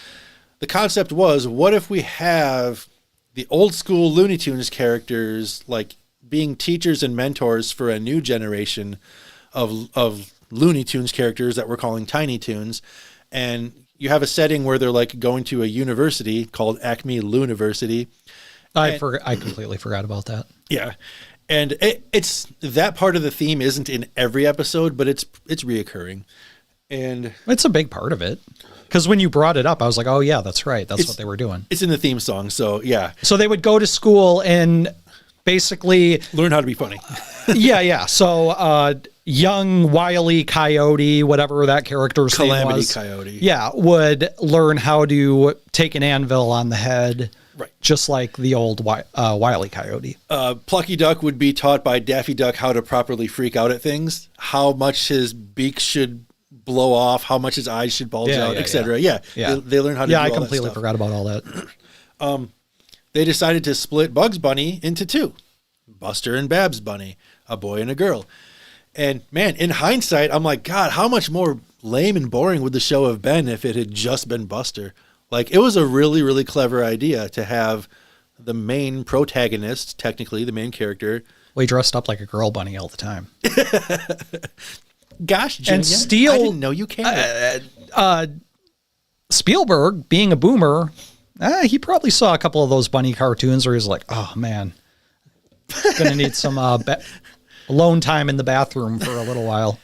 The concept was, what if we have the old school Looney Tunes characters like being teachers and mentors for a new generation of Looney Tunes characters that we're calling Tiny Toons. And you have a setting where they're like going to a university called Acme Looniversity. I completely forgot about that. Yeah. And it's that part of the theme isn't in every episode, but it's reoccurring. And It's a big part of it. Because when you brought it up, I was like, oh, yeah, that's right. That's what they were doing. it's in the theme song. So, yeah. So they would go to school and basically, Learn how to be funny. yeah. So young, wily coyote, whatever that character's name Calamity was. Coyote. Yeah, would learn how to take an anvil on the head. Right. Just like the old wily coyote. Plucky Duck would be taught by Daffy Duck how to properly freak out at things, how much his beak should blow off, how much his eyes should bulge out, etc. Yeah. They learn how to do all I that completely stuff. forgot about all that. They decided to split Bugs Bunny into two, Buster and Babs Bunny, a boy and a girl. And man, in hindsight, I'm like, God, how much more lame and boring would the show have been if it had just been Buster? Like, it was a really, really clever idea to have the main protagonist, technically the main character. We dressed up like a girl bunny all the time. Gosh, Jim, And steal- I didn't know you cared. Spielberg, being a boomer, he probably saw a couple of those bunny cartoons where he's like, oh, man, gonna need some alone time in the bathroom for a little while.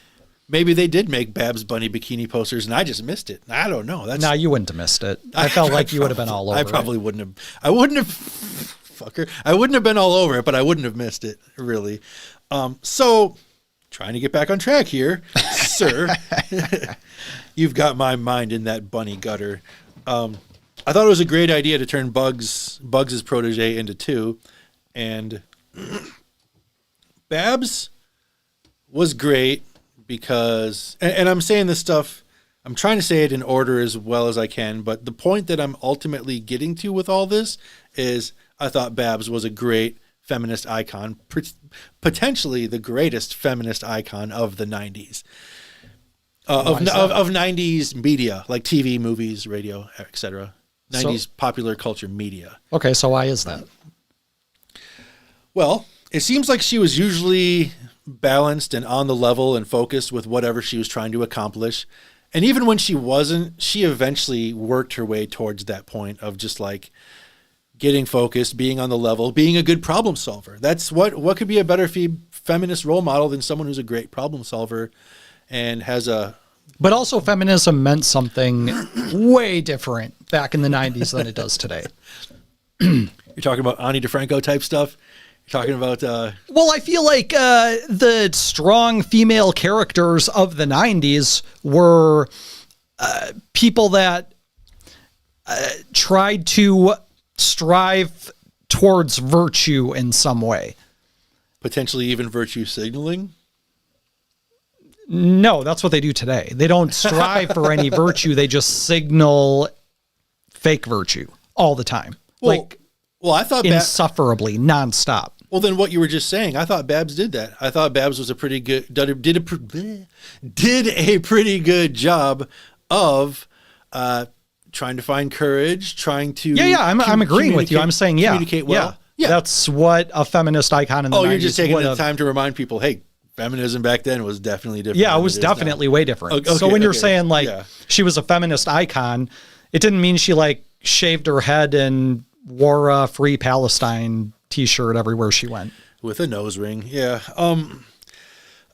Maybe they did make Babs Bunny bikini posters and I just missed it. I don't know. No, you wouldn't have missed it. I felt like you would have been all over I probably wouldn't have. I wouldn't have. Fucker. I wouldn't have been all over it, but I wouldn't have missed it, really. So, trying to get back on track here, sir. You've got my mind in that bunny gutter. I thought it was a great idea to turn Bugs' protege into two. And Babs was great because, and I'm saying this stuff, I'm trying to say it in order as well as I can, but the point that I'm ultimately getting to with all this is I thought Babs was a great feminist icon, potentially the greatest feminist icon of the 90s. Of 90s media, like TV, movies, radio, etc. 90s popular culture media. Okay, so why is that? Well, it seems like she was usually balanced and on the level and focused with whatever she was trying to accomplish. And even when she wasn't, she eventually worked her way towards that point of just like getting focused, being on the level, being a good problem solver. That's what could be a better feminist role model than someone who's a great problem solver and has a... But also feminism meant something way different back in the 90s than it does today. You're talking about Ani DeFranco type stuff? You're talking about... Well, I feel like the strong female characters of the 90s were people that tried to strive towards virtue in some way. Potentially even virtue signaling? No, that's what they do today. They don't strive for any virtue. They just signal fake virtue all the time. Well, I thought... insufferably, nonstop. Well, then what you were just saying, I thought Babs did that. I thought Babs was a pretty good, did a pretty good job of trying to find courage, trying to... Yeah, I'm agreeing with you. I'm saying, communicate well. Yeah. That's what a feminist icon in the 90s you're just taking would the have. time to remind people, hey, feminism back then was definitely different. Yeah, it than was is now. definitely way different. Okay, so when you're okay, saying like yeah. she was a feminist icon, it didn't mean she like shaved her head and wore a Free Palestine t-shirt everywhere she went. With a nose ring, yeah.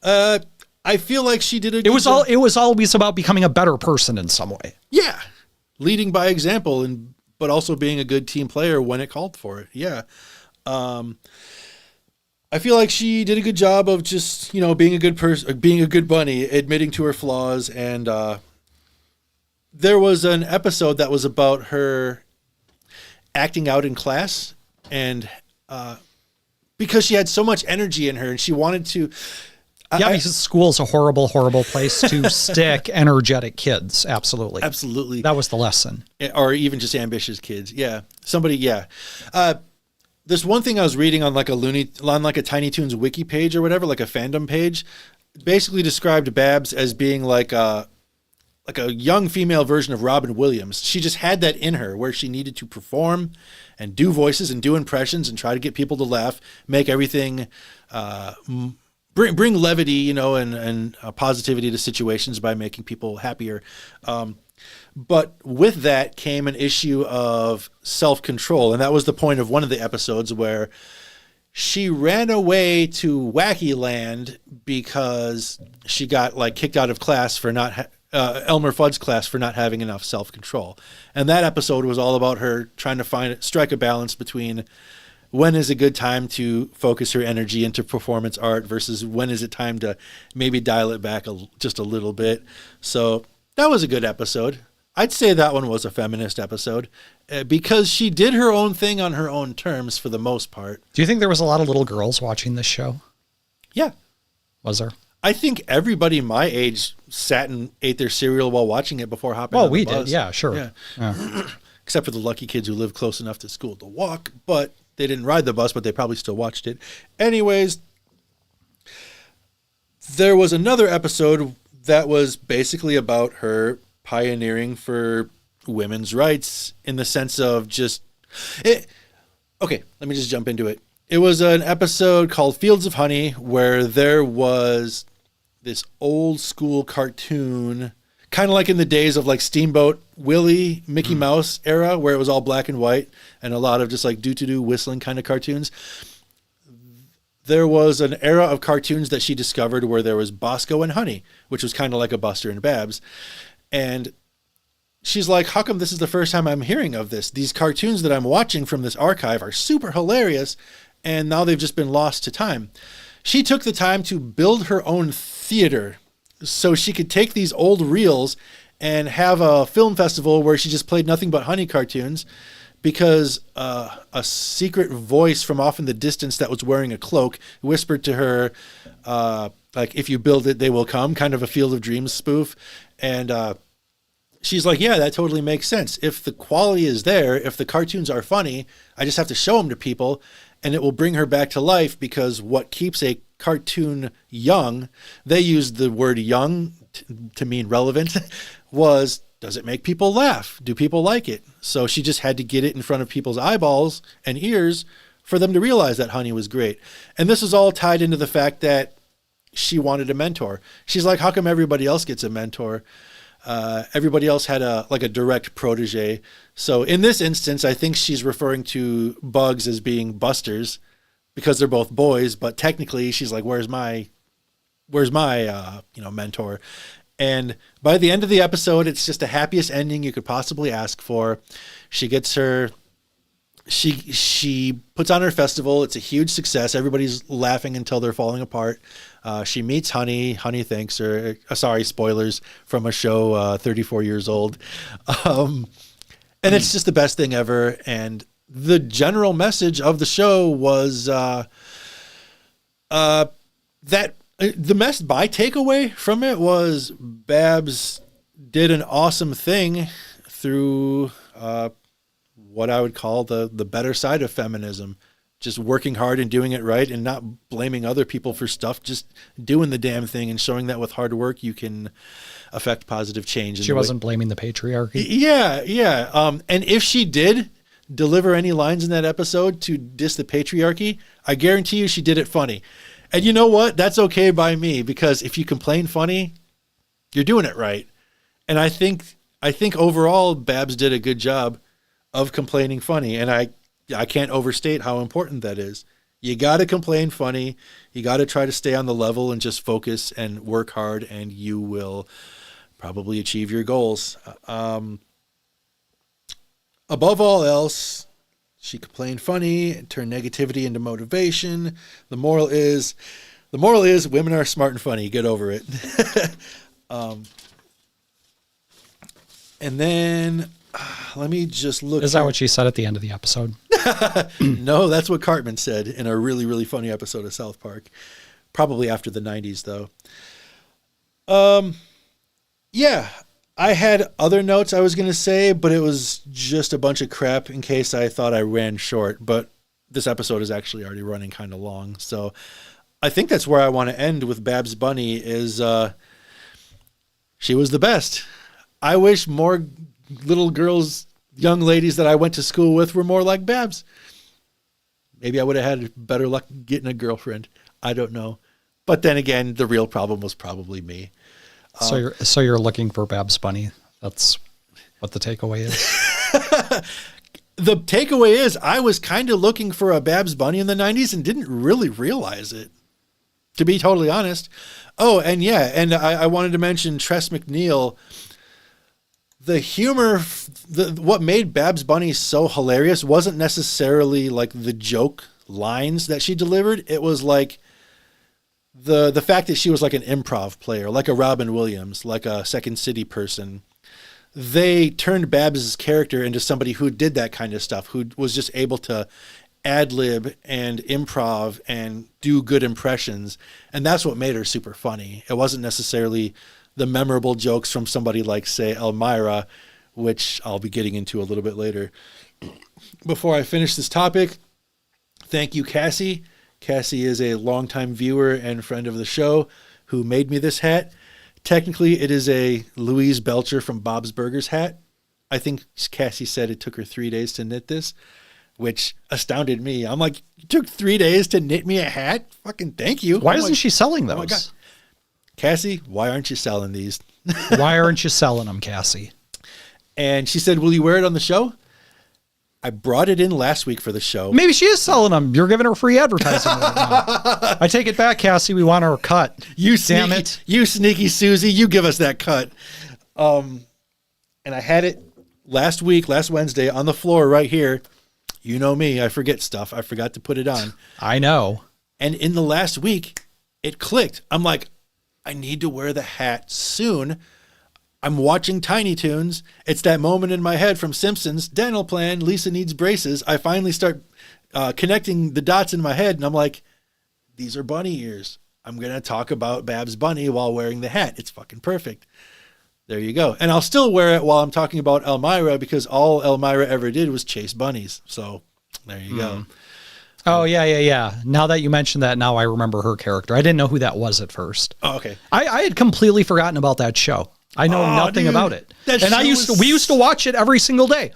I feel like she did a good It job. was always about becoming a better person in some way. Yeah, leading by example, but also being a good team player when it called for it. Yeah, I feel like she did a good job of just being a good person, being a good bunny, admitting to her flaws. And there was an episode that was about her acting out in class, and because she had so much energy in her, and she wanted to. Because school's a horrible, horrible place to stick energetic kids. Absolutely. Absolutely. That was the lesson. Or even just ambitious kids. Yeah. Somebody, yeah. There's one thing I was reading on like a Tiny Toons wiki page or whatever, like a fandom page, basically described Babs as being like a young female version of Robin Williams. She just had that in her where she needed to perform and do voices and do impressions and try to get people to laugh, make everything bring levity, and positivity to situations by making people happier. But with that came an issue of self-control. And that was the point of one of the episodes where she ran away to Wacky Land because she got kicked out of class for not Elmer Fudd's class for not having enough self-control. And that episode was all about her trying to strike a balance between when is a good time to focus her energy into performance art versus when is it time to maybe dial it back just a little bit. So that was a good episode. I'd say that one was a feminist episode because she did her own thing on her own terms for the most part. Do you think there was a lot of little girls watching this show? Yeah. Was there? I think everybody my age sat and ate their cereal while watching it before hopping on the we bus. did. Yeah, sure. Yeah. Except for the lucky kids who lived close enough to school to walk, but they didn't ride the bus, but they probably still watched it. Anyways, there was another episode that was basically about her pioneering for women's rights in the sense of okay, let me just jump into it. It was an episode called Fields of Honey where there was this old school cartoon, kind of like in the days of Steamboat Willie, Mickey Mouse era, where it was all black and white and a lot of just doo-doo whistling kind of cartoons. There was an era of cartoons that she discovered where there was Bosco and Honey, which was kind of like a Buster and Babs. And she's like, how come this is the first time I'm hearing of this? These cartoons that I'm watching from this archive are super hilarious, and now they've just been lost to time. She took the time to build her own theater so she could take these old reels and have a film festival where she just played nothing but Honey cartoons because a secret voice from off in the distance that was wearing a cloak whispered to her, if you build it, they will come, kind of a Field of Dreams spoof. And she's like, yeah, that totally makes sense. If the quality is there, if the cartoons are funny, I just have to show them to people and it will bring her back to life because what keeps a cartoon young, they used the word young to mean relevant, was, does it make people laugh? Do people like it? So she just had to get it in front of people's eyeballs and ears for them to realize that Honey was great. And this is all tied into the fact that she wanted a mentor. She's like, how come everybody else gets a mentor? Everybody else had a direct protege. So in this instance, I think she's referring to Bugs as being Busters because they're both boys, but technically she's like, where's my mentor? And by the end of the episode, it's just the happiest ending you could possibly ask for. She gets she puts on her festival. It's a huge success. Everybody's laughing until they're falling apart. She meets Honey. Honey thanks her. Sorry, spoilers from a show 34 years old. And it's just the best thing ever. And the general message of the show was that my takeaway from it was Babs did an awesome thing through what I would call the better side of feminism. Just working hard and doing it right and not blaming other people for stuff, just doing the damn thing and showing that with hard work you can affect positive change. She wasn't blaming the patriarchy. Yeah. And if she did deliver any lines in that episode to diss the patriarchy, I guarantee you she did it funny. And you know what? That's okay by me because if you complain funny, you're doing it right. And I think overall Babs did a good job of complaining funny. And I can't overstate how important that is. You got to complain funny. You got to try to stay on the level and just focus and work hard, and you will probably achieve your goals. Above all else, she complained funny and turned negativity into motivation. The moral is women are smart and funny. Get over it. And then let me just look. Is that what she said at the end of the episode? No, that's what Cartman said in a really, really funny episode of South Park. Probably after the 90s, though. Yeah, I had other notes I was going to say, but it was just a bunch of crap in case I thought I ran short. But this episode is actually already running kind of long. So I think that's where I want to end with Babs Bunny is she was the best. I wish more little girls, young ladies that I went to school with were more like Babs. Maybe I would have had better luck getting a girlfriend. I don't know. But then again, the real problem was probably me. So you're looking for Babs Bunny. That's what the takeaway is. The takeaway is I was kind of looking for a Babs Bunny in the 90s and didn't really realize it, to be totally honest. Oh, and yeah, and I wanted to mention Tress MacNeille. The humor, what made Babs Bunny so hilarious wasn't necessarily like the joke lines that she delivered. It was like the fact that she was like an improv player, like a Robin Williams, like a Second City person. They turned Babs' character into somebody who did that kind of stuff, who was just able to ad-lib and improv and do good impressions. And that's what made her super funny. It wasn't necessarily the memorable jokes from somebody like, say, Elmyra, which I'll be getting into a little bit later. Before I finish this topic, thank you, Cassie. Cassie is a longtime viewer and friend of the show who made me this hat. Technically, it is a Louise Belcher from Bob's Burgers hat. I think Cassie said it took her 3 days to knit this, which astounded me. I'm like, you took 3 days to knit me a hat? Fucking thank you. Why isn't she selling those? Oh my God. Cassie, why aren't you selling these? Why aren't you selling them, Cassie? And she said, will you wear it on the show? I brought it in last week for the show. Maybe she is selling them. You're giving her free advertising right now. I take it back, Cassie. We want our cut. You Damn sneaky, it. you sneaky Susie, you give us that cut. And I had it last Wednesday on the floor right here. You know me, I forget stuff. I forgot to put it on. I know. And in the last week, it clicked. I'm like, I need to wear the hat soon. I'm watching Tiny Toons. It's that moment in my head from Simpsons. Dental plan, Lisa needs braces. I finally start connecting the dots in my head, and I'm like, these are bunny ears. I'm going to talk about Babs Bunny while wearing the hat. It's fucking perfect. There you go. And I'll still wear it while I'm talking about Elmyra, because all Elmyra ever did was chase bunnies. So there you go. Oh, yeah. Now that you mentioned that, now I remember her character. I didn't know who that was at first. Oh, okay. I had completely forgotten about that show. I know nothing about it. That And show we used to watch it every single day.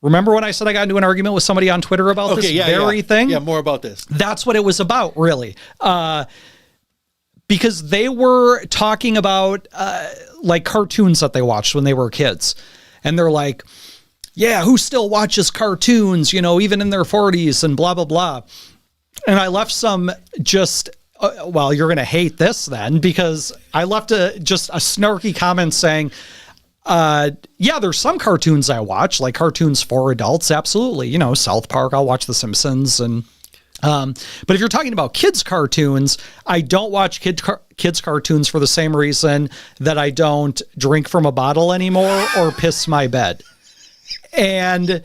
Remember when I said I got into an argument with somebody on Twitter about this very thing? Yeah, more about this. That's what it was about, really. Because they were talking about like cartoons that they watched when they were kids. And they're like, yeah, who still watches cartoons, you know, even in their 40s and blah, blah, blah. And I left some just, well, you're going to hate this then, because I left just a snarky comment saying, yeah, there's some cartoons I watch, like cartoons for adults. Absolutely. You know, South Park, I'll watch The Simpsons. And, but if you're talking about kids cartoons, I don't watch kids cartoons for the same reason that I don't drink from a bottle anymore or piss my bed. And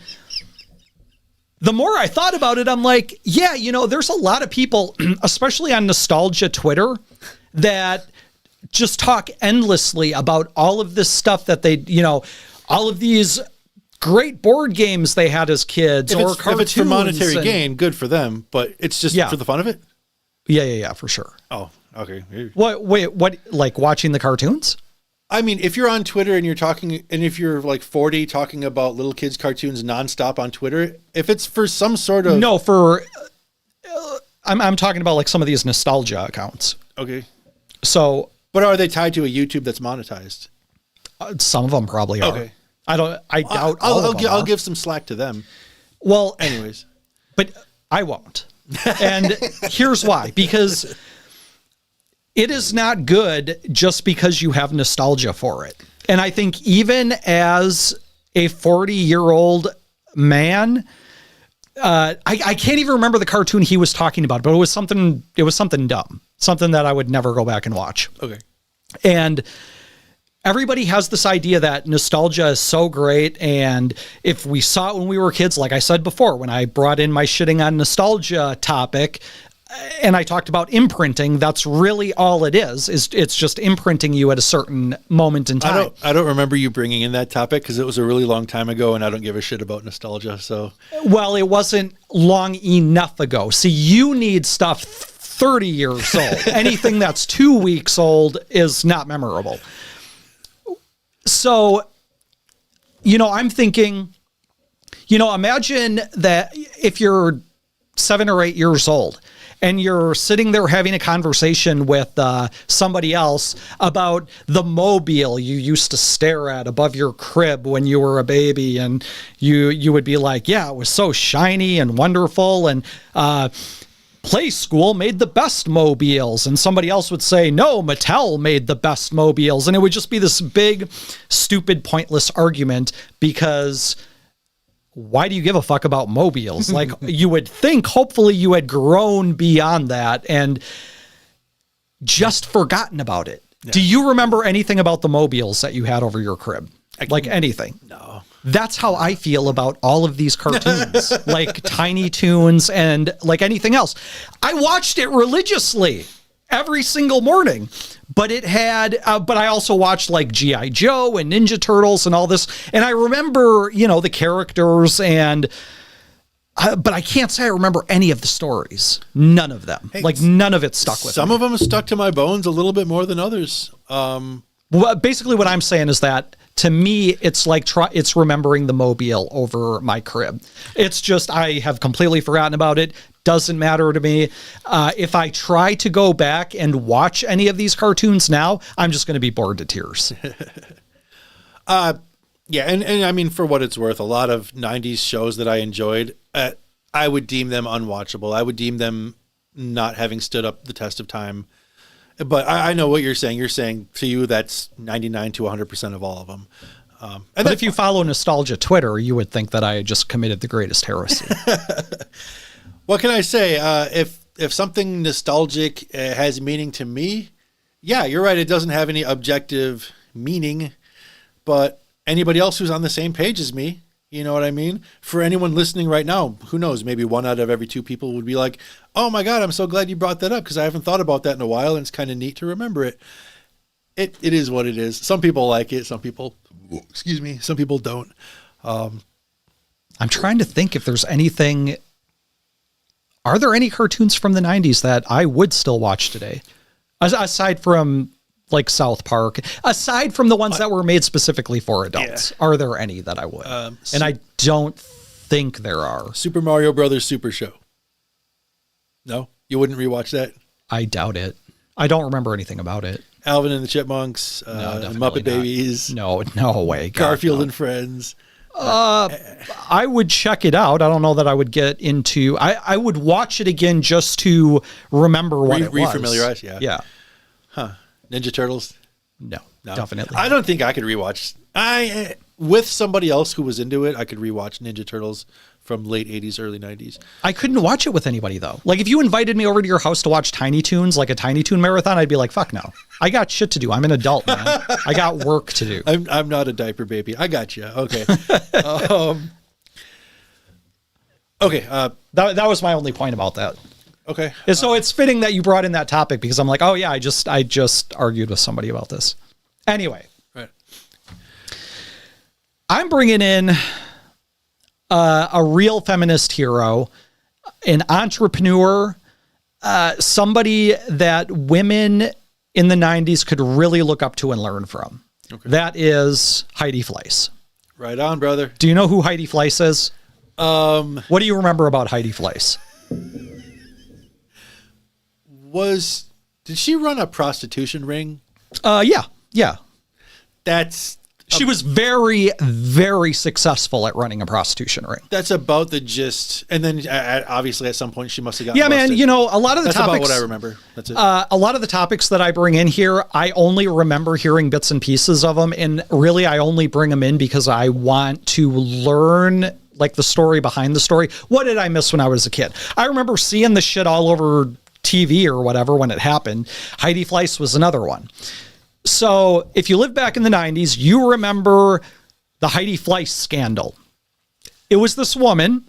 the more I thought about it, I'm like, yeah, you know, there's a lot of people, especially on nostalgia Twitter, that just talk endlessly about all of this stuff that they, you know, all of these great board games they had as kids, or cartoons. If it's for monetary gain, good for them, but it's just for the fun of it? Yeah, for sure. Oh, okay. What, like watching the cartoons? I mean, if you're on Twitter and you're talking, and if you're like 40 talking about little kids cartoons nonstop on Twitter, if it's for some sort of... No, for... I'm talking about like some of these nostalgia accounts. Okay. So... But are they tied to a YouTube that's monetized? Some of them probably are. Okay. I doubt I'll give some slack to them. Well, anyways. But I won't. And here's why. Because it is not good just because you have nostalgia for it. And I think even as a 40-year-old man, I can't even remember the cartoon he was talking about, but it was something dumb, something that I would never go back and watch. Okay. And everybody has this idea that nostalgia is so great. And if we saw it when we were kids, like I said before, when I brought in my shitting on nostalgia topic and I talked about imprinting, that's really all it is it's just imprinting you at a certain moment in time. I don't remember you bringing in that topic because it was a really long time ago and I don't give a shit about nostalgia. So, well, it wasn't long enough ago. See, you need stuff 30 years old. Anything that's 2 weeks old is not memorable. So, you know, I'm thinking, you know, imagine that if you're 7 or 8 years old, and you're sitting there having a conversation with somebody else about the mobile you used to stare at above your crib when you were a baby, and you would be like, yeah, it was so shiny and wonderful, and Play School made the best mobiles, and somebody else would say, no, Mattel made the best mobiles, and it would just be this big, stupid, pointless argument, because why do you give a fuck about mobiles? Like, you would think, hopefully you had grown beyond that and just forgotten about it. Yeah. Do you remember anything about the mobiles that you had over your crib? Like anything? No. That's how I feel about all of these cartoons, like Tiny Toons and like anything else. I watched it religiously every single morning, but it had, but I also watched like G.I. Joe and Ninja Turtles and all this. And I remember, you know, the characters and, but I can't say I remember any of the stories. None of them. Hey, like none of it stuck with me. Some of them stuck to my bones a little bit more than others. Well, basically what I'm saying is that to me, it's like it's remembering the mobile over my crib. It's just, I have completely forgotten about it. Doesn't matter to me. If I try to go back and watch any of these cartoons now, I'm just going to be bored to tears. Yeah, and I mean, for what it's worth, a lot of 90s shows that I enjoyed, I would deem them unwatchable. I would deem them not having stood up the test of time. But I know what you're saying. You're saying to you that's 99 to 100% of all of them. And if you follow Nostalgia Twitter, you would think that I had just committed the greatest heresy. What can I say? If something nostalgic has meaning to me, yeah, you're right. It doesn't have any objective meaning, but anybody else who's on the same page as me, you know what I mean? For anyone listening right now, who knows, maybe 1 out of every 2 people would be like, oh my God, I'm so glad you brought that up because I haven't thought about that in a while and it's kind of neat to remember it. It is what it is. Some people like it. Some people, some people don't. I'm trying to think if there's anything. Are there any cartoons from the 90s that I would still watch today? Aside from like South Park, aside from the ones that were made specifically for adults, are there any that I would? And I don't think there are. Super Mario Brothers Super Show. No? You wouldn't rewatch that? I doubt it. I don't remember anything about it. Alvin and the Chipmunks, Muppet Babies. No way. God, Garfield no. and Friends. I would check it out. I don't know that I would get into. I would watch it again just to remember what it was. Refamiliarize, yeah. Yeah. Huh. Ninja Turtles? No, definitely. I don't think I could rewatch. With somebody else who was into it, I could rewatch Ninja Turtles from late 80s, early 90s. I couldn't watch it with anybody, though. Like, if you invited me over to your house to watch Tiny Toons, like a Tiny Toon marathon, I'd be like, fuck no. I got shit to do. I'm an adult, man. I got work to do. I'm not a diaper baby. I got you. Okay. Okay. That was my only point about that. Okay. And so it's fitting that you brought in that topic because I'm like, oh, yeah, I just argued with somebody about this. Anyway. Right. I'm bringing in a real feminist hero, an entrepreneur, somebody that women in the 90s could really look up to and learn from. Okay. That is Heidi Fleiss. Right on, brother. Do you know who Heidi Fleiss is? What do you remember about Heidi Fleiss? Did she run a prostitution ring? Yeah. She She was very, very successful at running a prostitution ring. That's about the gist. And then obviously at some point she must have gotten busted. Man, you know, a lot of the That's topics. About what I remember. That's it. A lot of the topics that I bring in here, I only remember hearing bits and pieces of them. And really, I only bring them in because I want to learn like the story behind the story. What did I miss when I was a kid? I remember seeing the shit all over TV or whatever when it happened. Heidi Fleiss was another one. So if you live back in the 90s, you remember the Heidi Fleiss scandal. It was this woman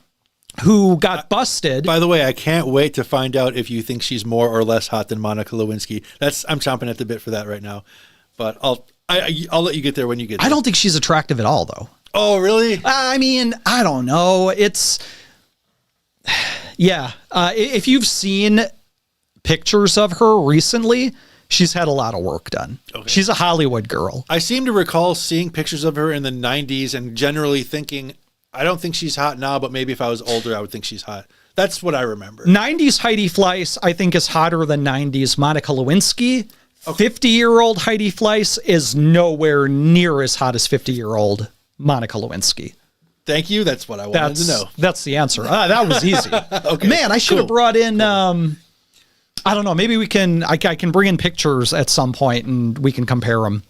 who got busted. By the way, I can't wait to find out if you think she's more or less hot than Monica Lewinsky. I'm chomping at the bit for that right now. But I'll let you get there when you get there. I don't think she's attractive at all, though. Oh, really? I mean, I don't know. It's, yeah. If you've seen pictures of her recently, she's had a lot of work done. Okay. She's a Hollywood girl. I seem to recall seeing pictures of her in the 90s and generally thinking, I don't think she's hot now, but maybe if I was older, I would think she's hot. That's what I remember. 90s Heidi Fleiss, I think, is hotter than 90s Monica Lewinsky. 50-year-old Heidi Fleiss is nowhere near as hot as 50-year-old Monica Lewinsky. Thank you. That's what I wanted to know. That's the answer. That was easy. Okay, Man, I should have brought in, I don't know, maybe I can bring in pictures at some point and we can compare them.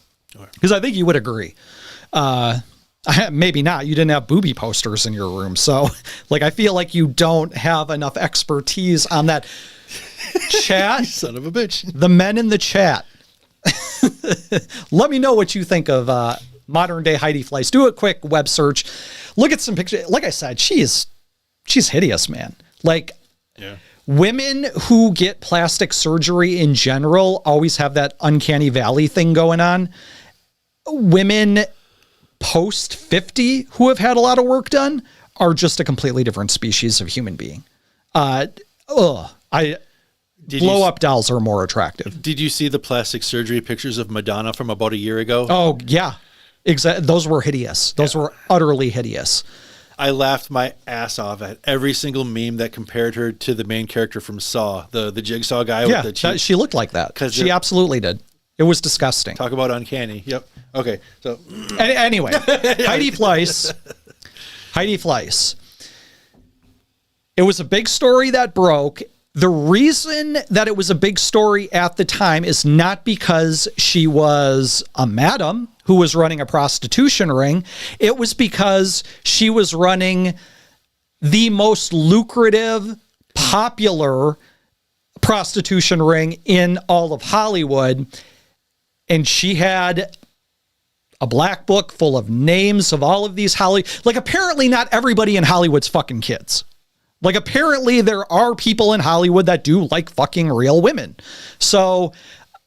Because I think you would agree. Maybe not. You didn't have booby posters in your room. So, like, I feel like you don't have enough expertise on that. Chat. Son of a bitch. The men in the chat. Let me know what you think of modern day Heidi Fleiss. Do a quick web search. Look at some pictures. Like I said, she's hideous, man. Like, women who get plastic surgery in general always have that uncanny valley thing going on. Women post 50 who have had a lot of work done are just a completely different species of human being. Blow-up dolls are more attractive. Did you see the plastic surgery pictures of Madonna from about a year ago? Oh, yeah. Exactly. Those were hideous. Those were utterly hideous. I laughed my ass off at every single meme that compared her to the main character from Saw, the jigsaw guy with the cheek. She looked like that. She absolutely did. It was disgusting. Talk about uncanny. Yep. Okay. So anyway, Heidi Fleiss. It was a big story that broke. The reason that it was a big story at the time is not because she was a madam who was running a prostitution ring. It was because she was running the most lucrative, popular prostitution ring in all of Hollywood. And she had a black book full of names of all of these like, apparently not everybody in Hollywood's fucking kids. Like, apparently there are people in Hollywood that do like fucking real women. So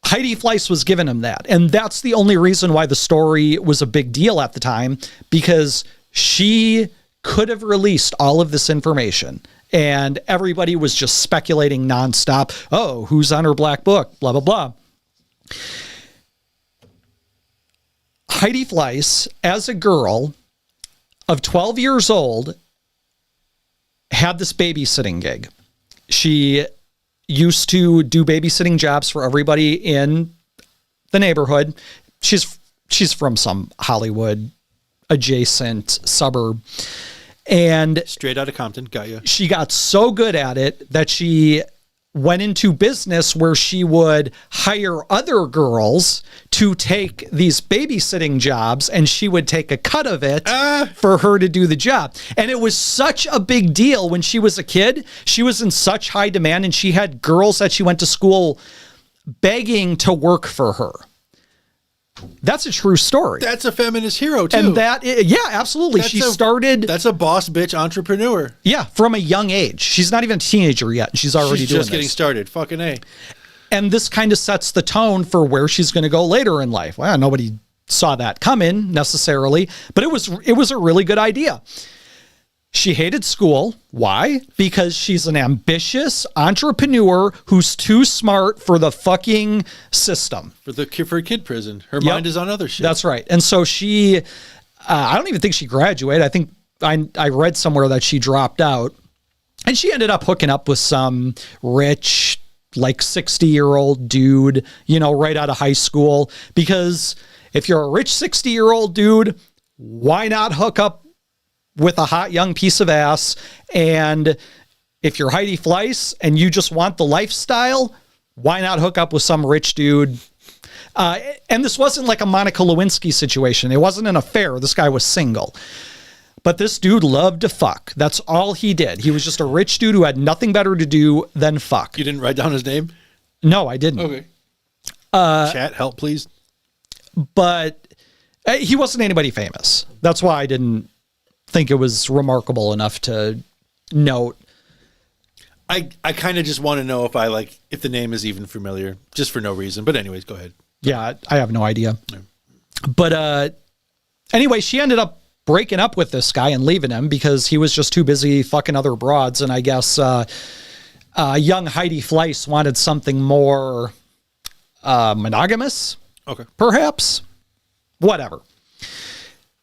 Heidi Fleiss was giving him that. And that's the only reason why the story was a big deal at the time, because she could have released all of this information and everybody was just speculating nonstop. Oh, who's on her black book? Blah, blah, blah. Heidi Fleiss, as a girl of 12 years old, had this babysitting gig. She used to do babysitting jobs for everybody in the neighborhood. She's from some Hollywood adjacent suburb. And straight out of Compton. Got you. She got so good at it that she went into business where she would hire other girls to take these babysitting jobs and she would take a cut of it for her to do the job. And it was such a big deal when she was a kid. She was in such high demand and she had girls that she went to school begging to work for her. That's a true story. That's a feminist hero too. And absolutely. That's a boss bitch entrepreneur. Yeah, from a young age. She's not even a teenager yet. And she's already doing just getting started. Fucking A. And this kind of sets the tone for where she's going to go later in life. Well, nobody saw that coming necessarily, but it was a really good idea. She hated school. Why? Because she's an ambitious entrepreneur who's too smart for the fucking system. For kid prison. Her mind is on other shit. That's right. And so she, I don't even think she graduated. I think I read somewhere that she dropped out. And she ended up hooking up with some rich, like 60-year-old dude, right out of high school. Because if you're a rich 60-year-old dude, why not hook up with a hot young piece of ass? And if you're Heidi Fleiss and you just want the lifestyle, why not hook up with some rich dude? And this wasn't like a Monica Lewinsky situation. It wasn't an affair. This guy was single. But this dude loved to fuck. That's all he did. He was just a rich dude who had nothing better to do than fuck. You didn't write down his name? No, I didn't. Okay. Chat, help, please. But he wasn't anybody famous. That's why I didn't think it was remarkable enough to note. I kind of just want to know if the name is even familiar, just for no reason. But anyways, go ahead. Yeah, I have no idea. No. But anyway, she ended up breaking up with this guy and leaving him because he was just too busy fucking other broads. And I guess young Heidi Fleiss wanted something more monogamous. Okay. Perhaps. Whatever.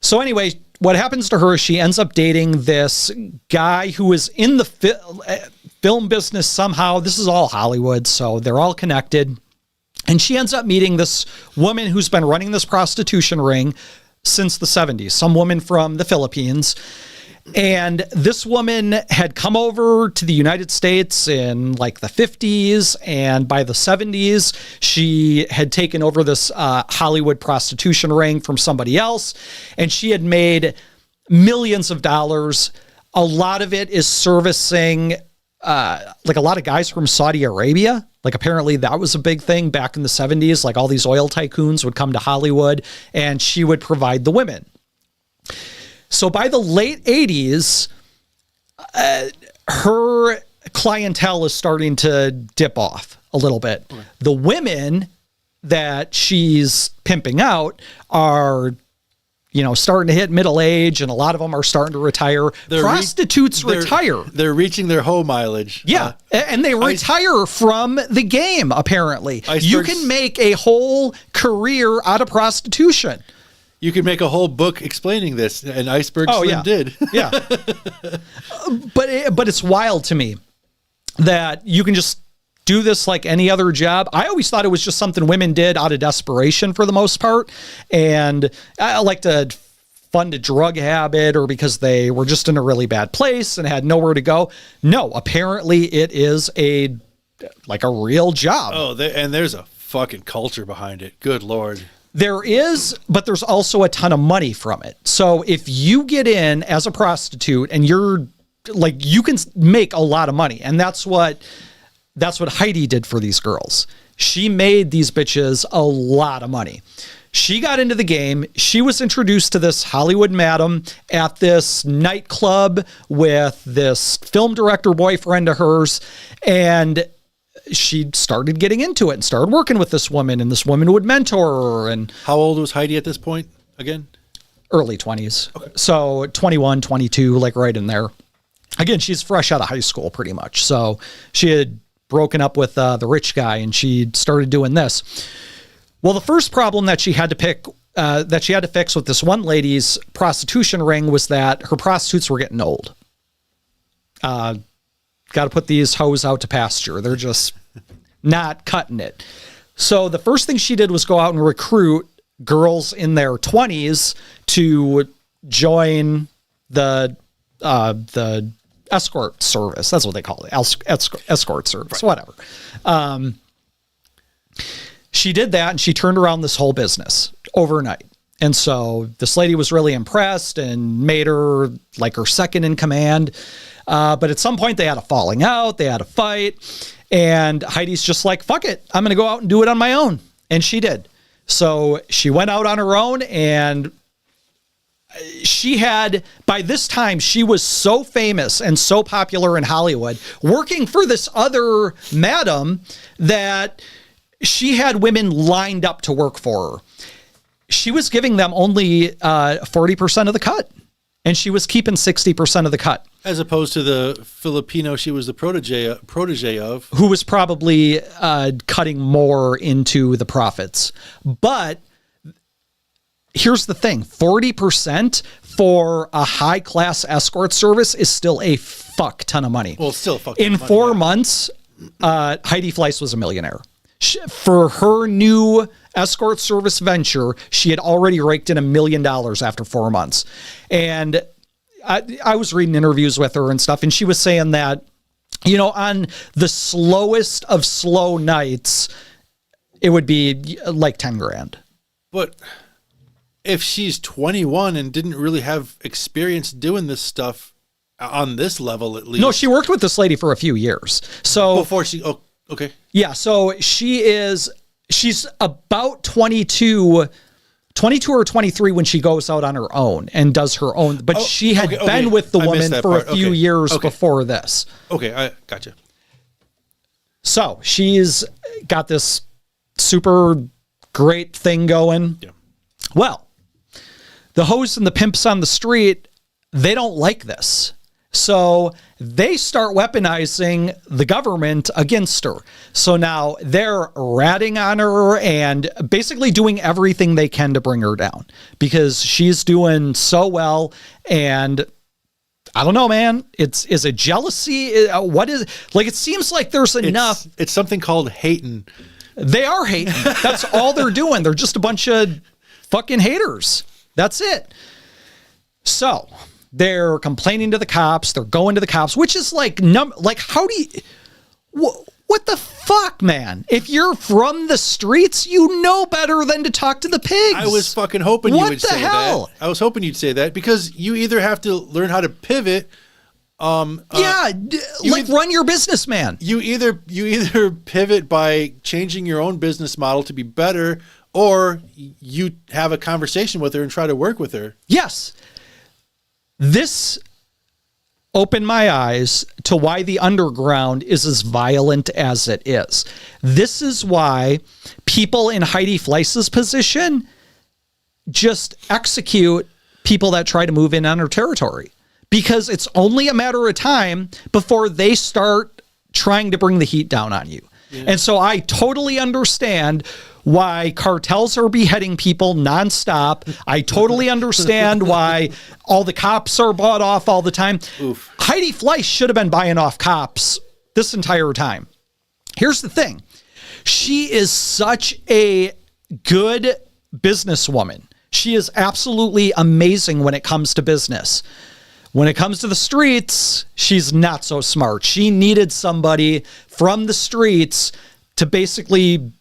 So anyway, what happens to her is she ends up dating this guy who is in the film business somehow. This is all Hollywood, so they're all connected. And she ends up meeting this woman who's been running this prostitution ring since the 70s, some woman from the Philippines. And this woman had come over to the United States in like the 50s. And by the 70s, she had taken over this Hollywood prostitution ring from somebody else. And she had made millions of dollars. A lot of it is servicing like a lot of guys from Saudi Arabia. Like apparently that was a big thing back in the 70s. Like all these oil tycoons would come to Hollywood and she would provide the women. So by the late 80s, her clientele is starting to dip off a little bit. Okay. The women that she's pimping out are, you know, starting to hit middle age, and a lot of them are starting to retire. Prostitutes retire. They're reaching their whole mileage. Yeah, and they retire from the game, apparently. You can make a whole career out of prostitution. You could make a whole book explaining this, and Iceberg Slim did. Yeah. But it's wild to me that you can just do this like any other job. I always thought it was just something women did out of desperation for the most part. And I like to fund a drug habit or because they were just in a really bad place and had nowhere to go. No, apparently it is a real job. Oh, and there's a fucking culture behind it. Good Lord. There is, but there's also a ton of money from it. So if you get in as a prostitute and you're like, you can make a lot of money. And that's what Heidi did for these girls. She made these bitches a lot of money. She got into the game. She was introduced to this Hollywood madam at this nightclub with this film director boyfriend of hers. And she started getting into it and started working with this woman, and this woman would mentor her. And how old was Heidi at this point again? Early 20s. Okay. So 21, 22, like right in there. Again, she's fresh out of high school pretty much. So she had broken up with the rich guy and she started doing this. Well, the first problem that she had to fix with this one lady's prostitution ring was that her prostitutes were getting old. Got to put these hoes out to pasture. They're just not cutting it. So the first thing she did was go out and recruit girls in their 20s to join the escort service. That's what they call it. Escort service, right. Whatever. She did that and she turned around this whole business overnight. And so this lady was really impressed and made her like her second in command. But at some point they had a falling out, they had a fight, and Heidi's just like, fuck it, I'm going to go out and do it on my own. And she did. So she went out on her own, and she had, by this time, she was so famous and so popular in Hollywood, working for this other madam, that she had women lined up to work for her. She was giving them only 40% of the cut, and she was keeping 60% of the cut. As opposed to the Filipino she was the protege of. Who was probably cutting more into the profits. But here's the thing, 40% for a high-class escort service is still a fuck ton of money. Well, it's still a fuck ton of money. In 4 months, Heidi Fleiss was a millionaire. For her new escort service venture, she had already raked in $1 million after 4 months. And I was reading interviews with her and stuff, and she was saying that, you know, on the slowest of slow nights, it would be like 10 grand. But if she's 21 and didn't really have experience doing this stuff on this level, at least. No, she worked with this lady for a few years. So before she, oh, okay. Yeah. So she's about 22 or 23 when she goes out on her own and does her own, but she had been with the woman for a few years before this. Okay. I gotcha. So she's got this super great thing going. Yeah. Well, the hoes and the pimps on the street, they don't like this. So they start weaponizing the government against her. So now they're ratting on her and basically doing everything they can to bring her down because she's doing so well. And I don't know, man. Is it jealousy? What is like? It seems like there's enough. It's something called hating. They are hating. That's all they're doing. They're just a bunch of fucking haters. That's it. So they're complaining to the cops. They're going to the cops, which is like, how do you, what the fuck, man? If you're from the streets, you know better than to talk to the pigs. I was fucking hoping you would say that. What the hell? I was hoping you'd say that because you either have to learn how to pivot. Run your business, man. You either pivot by changing your own business model to be better, or you have a conversation with her and try to work with her. Yes. This opened my eyes to why the underground is as violent as it is. This is why people in Heidi Fleiss's position just execute people that try to move in on her territory, because it's only a matter of time before they start trying to bring the heat down on you. Yeah. And so I totally understand why cartels are beheading people nonstop. I totally understand why all the cops are bought off all the time. Oof. Heidi Fleiss should have been buying off cops this entire time. Here's the thing. She is such a good businesswoman. She is absolutely amazing when it comes to business. When it comes to the streets, she's not so smart. She needed somebody from the streets to basically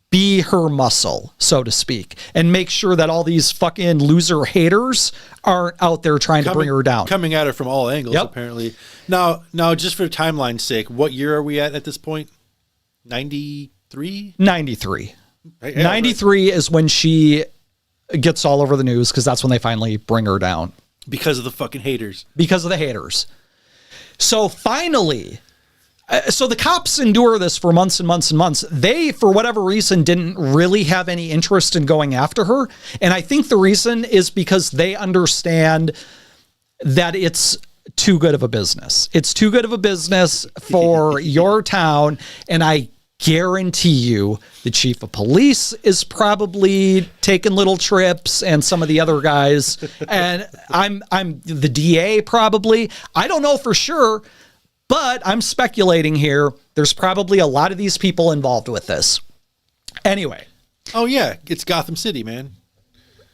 be her muscle, so to speak, and make sure that all these fucking loser haters aren't out there trying to bring her down. Coming at her from all angles, Yep. apparently. Now, just for timeline's sake, what year are we at this point? 93? 93. Right? 93 is when she gets all over the news, because that's when they finally bring her down. Because of the fucking haters. Because of the haters. So finally, so the cops endure this for months and months and months. They, for whatever reason, didn't really have any interest in going after her. And I think the reason is because they understand that it's too good of a business. It's too good of a business for your town. And I guarantee you the chief of police is probably taking little trips, and some of the other guys, and I'm the DA probably. I don't know for sure, but I'm speculating here. There's probably a lot of these people involved with this. Anyway. Oh yeah, it's Gotham City, man.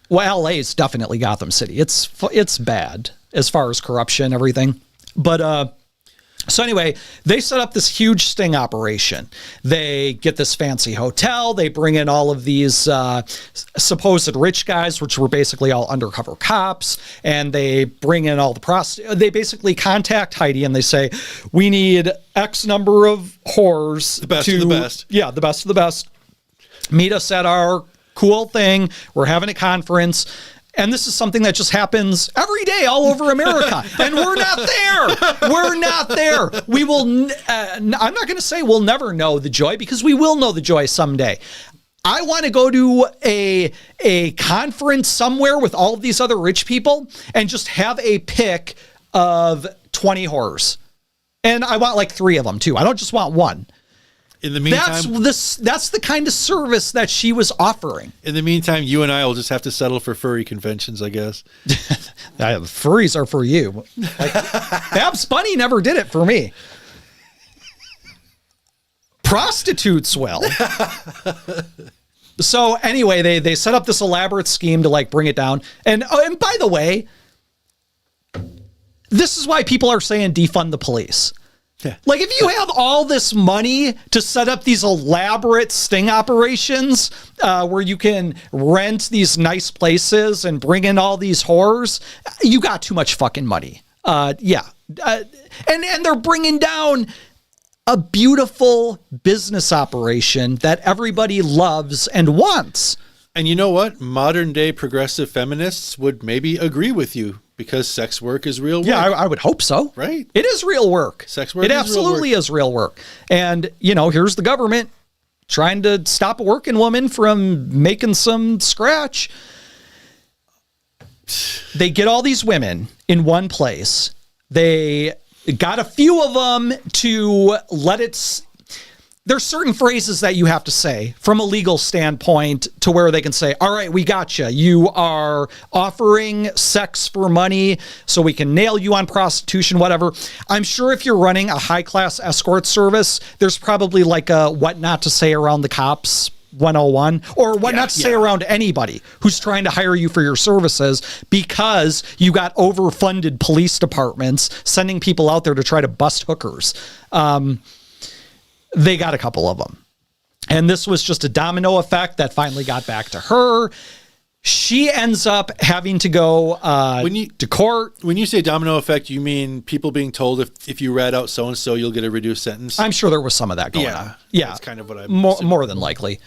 Well, LA is definitely Gotham City. It's bad as far as corruption, everything. But so anyway, they set up this huge sting operation. They get this fancy hotel. They bring in all of these supposed rich guys, which were basically all undercover cops. And they bring in all the they basically contact Heidi and they say, we need X number of whores. The best of the best. Yeah, the best of the best. Meet us at our cool thing. We're having a conference. And this is something that just happens every day all over America. And we're not there. We're not there. We will, I'm not going to say we'll never know the joy, because we will know the joy someday. I want to go to a conference somewhere with all of these other rich people and just have a pick of 20 whores. And I want like 3 of them too. I don't just want one. In the meantime, that's the kind of service that she was offering. In the meantime, you and I will just have to settle for furry conventions, I guess. Furries are for you. Like, Babs Bunny never did it for me. Prostitutes will. So anyway, they set up this elaborate scheme to like bring it down. And by the way, this is why people are saying defund the police. Yeah. Like, if you have all this money to set up these elaborate sting operations where you can rent these nice places and bring in all these whores, you got too much fucking money. And they're bringing down a beautiful business operation that everybody loves and wants. And you know what? Modern day progressive feminists would maybe agree with you, because sex work is real work. Yeah, I would hope so. Right. It is real work. Sex work It absolutely is real work. And, here's the government trying to stop a working woman from making some scratch. They get all these women in one place. They got a few of them to let it. There's certain phrases that you have to say from a legal standpoint to where they can say, all right, we got you. You are offering sex for money, so we can nail you on prostitution, whatever. I'm sure if you're running a high-class escort service, there's probably like a what not to say around the cops 101 or what not to say around anybody who's trying to hire you for your services because you got overfunded police departments sending people out there to try to bust hookers. They got a couple of them. And this was just a domino effect that finally got back to her. She ends up having to go to court. When you say domino effect, you mean people being told if you rat out so-and-so, you'll get a reduced sentence? I'm sure there was some of that going on. Yeah. That's kind of what I'm more than likely.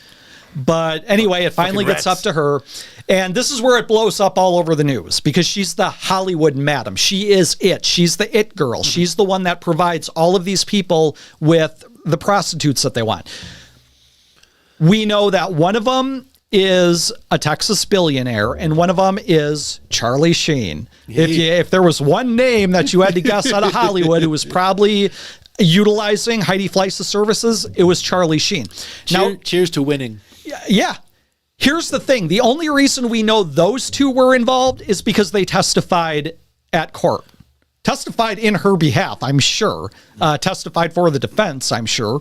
But anyway, it finally gets up to her. And this is where it blows up all over the news because she's the Hollywood madam. She is it. She's the it girl. Mm-hmm. She's the one that provides all of these people with the prostitutes that they want. We know that one of them is a Texas billionaire and one of them is Charlie Sheen. If there was one name that you had to guess out of Hollywood who was probably utilizing Heidi Fleiss' services, it was Charlie Sheen. Cheers to winning. Yeah. Here's the thing. The only reason we know those two were involved is because they testified at court. Testified in her behalf, I'm sure. Testified for the defense, I'm sure.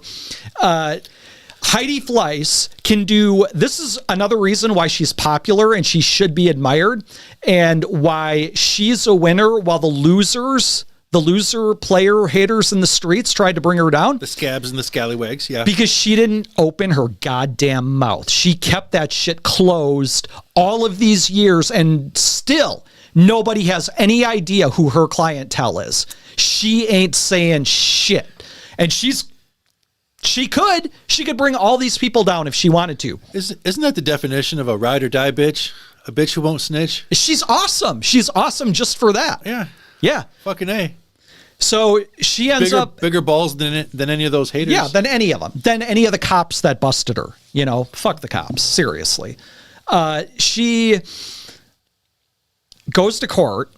Heidi Fleiss can do, this is another reason why she's popular and she should be admired and why she's a winner while the loser player haters in the streets tried to bring her down. The scabs and the scallywags, yeah. Because she didn't open her goddamn mouth. She kept that shit closed all of these years and still nobody has any idea who her clientele is. She ain't saying shit. And she could bring all these people down if she wanted to. Isn't that the definition of a ride or die bitch? A bitch who won't snitch? She's awesome. She's awesome just for that. Yeah. Yeah. Fucking A. So she ends up bigger balls than any of those haters. Yeah, than any of them. Than any of the cops that busted her. You know, fuck the cops. Seriously. She goes to court.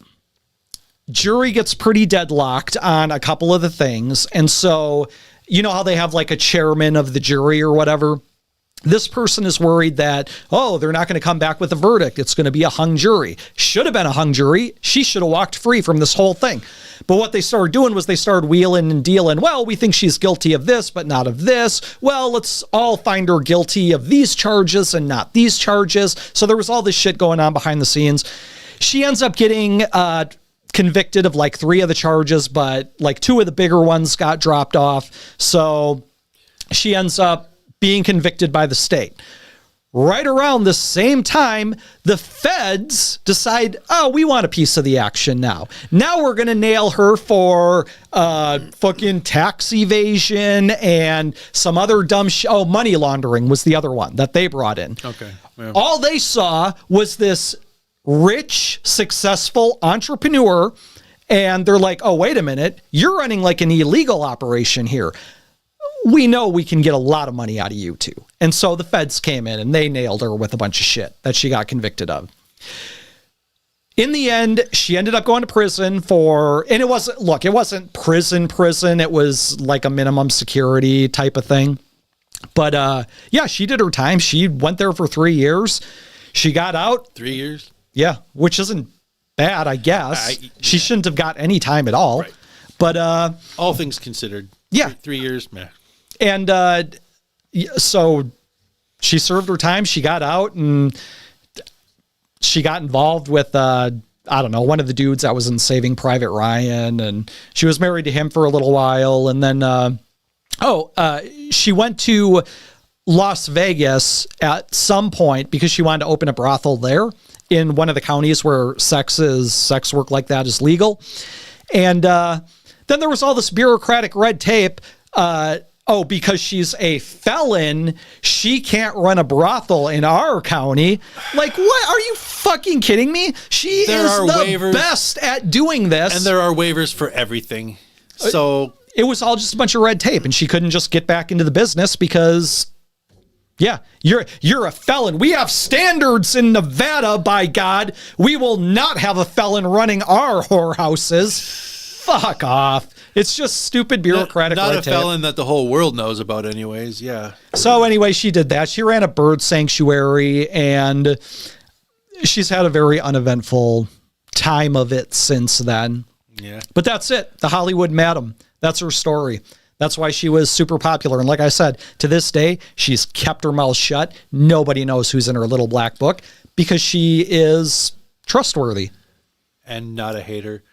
Jury gets pretty deadlocked on a couple of the things. And so, you know how they have like a chairman of the jury or whatever? This person is worried that, they're not going to come back with a verdict. It's going to be a hung jury. Should have been a hung jury. She should have walked free from this whole thing. But what they started doing was they started wheeling and dealing. Well, we think she's guilty of this, but not of this. Well, let's all find her guilty of these charges and not these charges. So there was all this shit going on behind the scenes. She ends up getting convicted of like 3 of the charges, but like 2 of the bigger ones got dropped off. So she ends up being convicted by the state. Right around the same time, the feds decide, we want a piece of the action now. Now we're going to nail her for fucking tax evasion and some other dumb money laundering was the other one that they brought in. Okay. Yeah. All they saw was this rich, successful entrepreneur, and they're like, wait a minute, you're running like an illegal operation here. We know we can get a lot of money out of you too. And so the feds came in and they nailed her with a bunch of shit that she got convicted of. In the end, she ended up going to prison and it wasn't prison. It was like a minimum security type of thing. But she did her time. She went there for 3 years. She got out. 3 years? Yeah, which isn't bad, I guess. She shouldn't have got any time at all. Right. But all things considered. Yeah. 3 years, meh. And so she served her time. She got out and she got involved with, one of the dudes that was in Saving Private Ryan. And she was married to him for a little while. And then, she went to Las Vegas at some point because she wanted to open a brothel there in one of the counties where sex work like that is legal. And then there was all this bureaucratic red tape. Because she's a felon, she can't run a brothel in our county. Like, what? Are you fucking kidding me? She is the best at doing this. And there are waivers for everything. So it was all just a bunch of red tape, and she couldn't just get back into the business because, you're a felon. We have standards in Nevada, by God. We will not have a felon running our whorehouses. Fuck off. It's just stupid bureaucratic Not red a tape. felon that the whole world knows about anyways. Yeah. So anyway, she did that. She ran a bird sanctuary, and she's had a very uneventful time of it since then. Yeah. But that's it. The Hollywood Madam. That's her story. That's why she was super popular. And like I said, to this day, she's kept her mouth shut. Nobody knows who's in her little black book because she is trustworthy. And not a hater.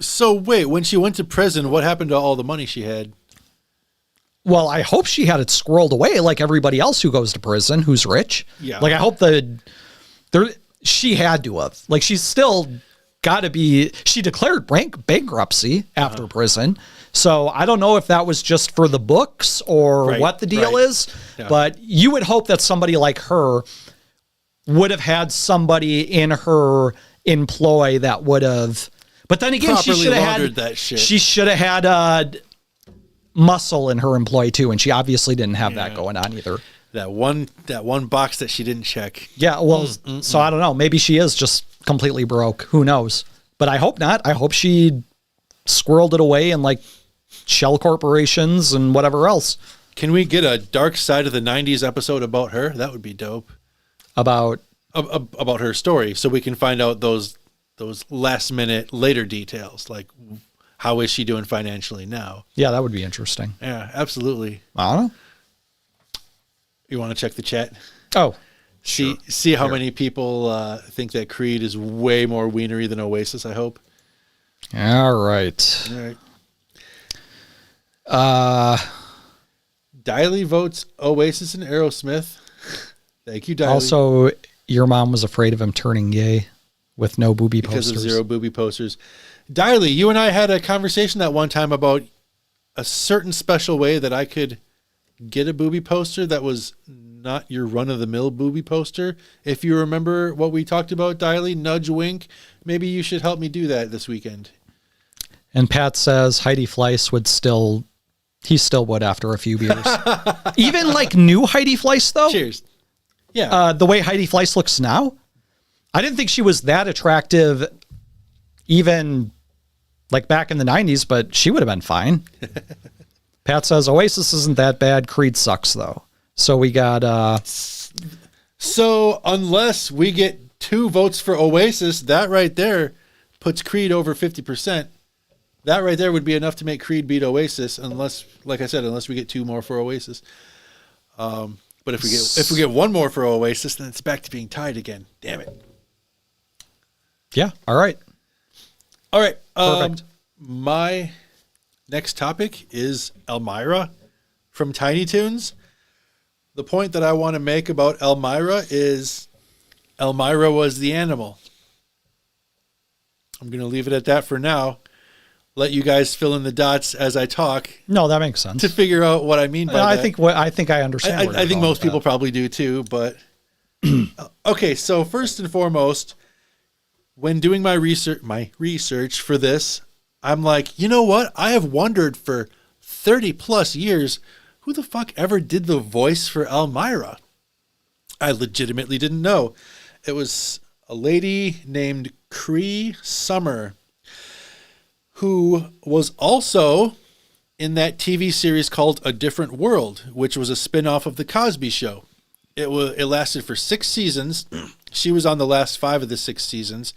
So wait, when she went to prison, what happened to all the money she had? Well, I hope she had it squirreled away like everybody else who goes to prison who's rich. Yeah. Like I hope she had to have. Like she's still got to be. She declared bankruptcy after prison. So I don't know if that was just for the books or what the deal is. Yeah. But you would hope that somebody like her would have had somebody in her employ that would have. But then again, she Properly should have laundered had that shit. She should have had muscle in her employ too, and she obviously didn't have that going on either. That one box that she didn't check. Yeah, well, so I don't know. Maybe she is just completely broke. Who knows? But I hope not. I hope she squirreled it away in like shell corporations and whatever else. Can we get a Dark Side of the 90s episode about her? That would be dope. About her story, so we can find out those last minute later details, like how is she doing financially now? Yeah, that would be interesting. Yeah, absolutely. I don't know. You want to check the chat? Oh, See how many people think that Creed is way more wienery than Oasis, I hope. all right. All right. Diley votes Oasis and Aerosmith. Thank you, Diley. Also, your mom was afraid of him turning gay with no booby because posters. of zero booby posters. Diley, you and I had a conversation that one time about a certain special way that I could get a booby poster that was not your run-of-the-mill booby poster. If you remember what we talked about, Diley, nudge, wink, maybe you should help me do that this weekend. And Pat says Heidi Fleiss he still would after a few beers. Even like new Heidi Fleiss, though. Cheers. Yeah. The way Heidi Fleiss looks now, I didn't think she was that attractive even like back in the 90s, but she would have been fine. Pat says Oasis isn't that bad. Creed sucks, though. So we got... So unless we get 2 votes for Oasis, that right there puts Creed over 50%. That right there would be enough to make Creed beat Oasis, unless, like I said, unless we get 2 more for Oasis. But if we get 1 more for Oasis, then it's back to being tied again. Damn it. Yeah, all right. All right. Perfect. My next topic is Elmyra from Tiny Toons. The point that I want to make about Elmyra is Elmyra was the animal. I'm going to leave it at that for now. Let you guys fill in the dots as I talk No, that makes sense. to figure out what I mean by that. I think I understand. I think most people probably do too, but okay. So first and foremost, when doing my research for this, I'm like, you know what? I have wondered for 30 plus years, who the fuck ever did the voice for Elmyra? I legitimately didn't know. It was a lady named Cree Summer, who was also in that TV series called A Different World, which was a spin-off of The Cosby Show. It lasted for 6 seasons. She was on the last 5 of the 6 seasons.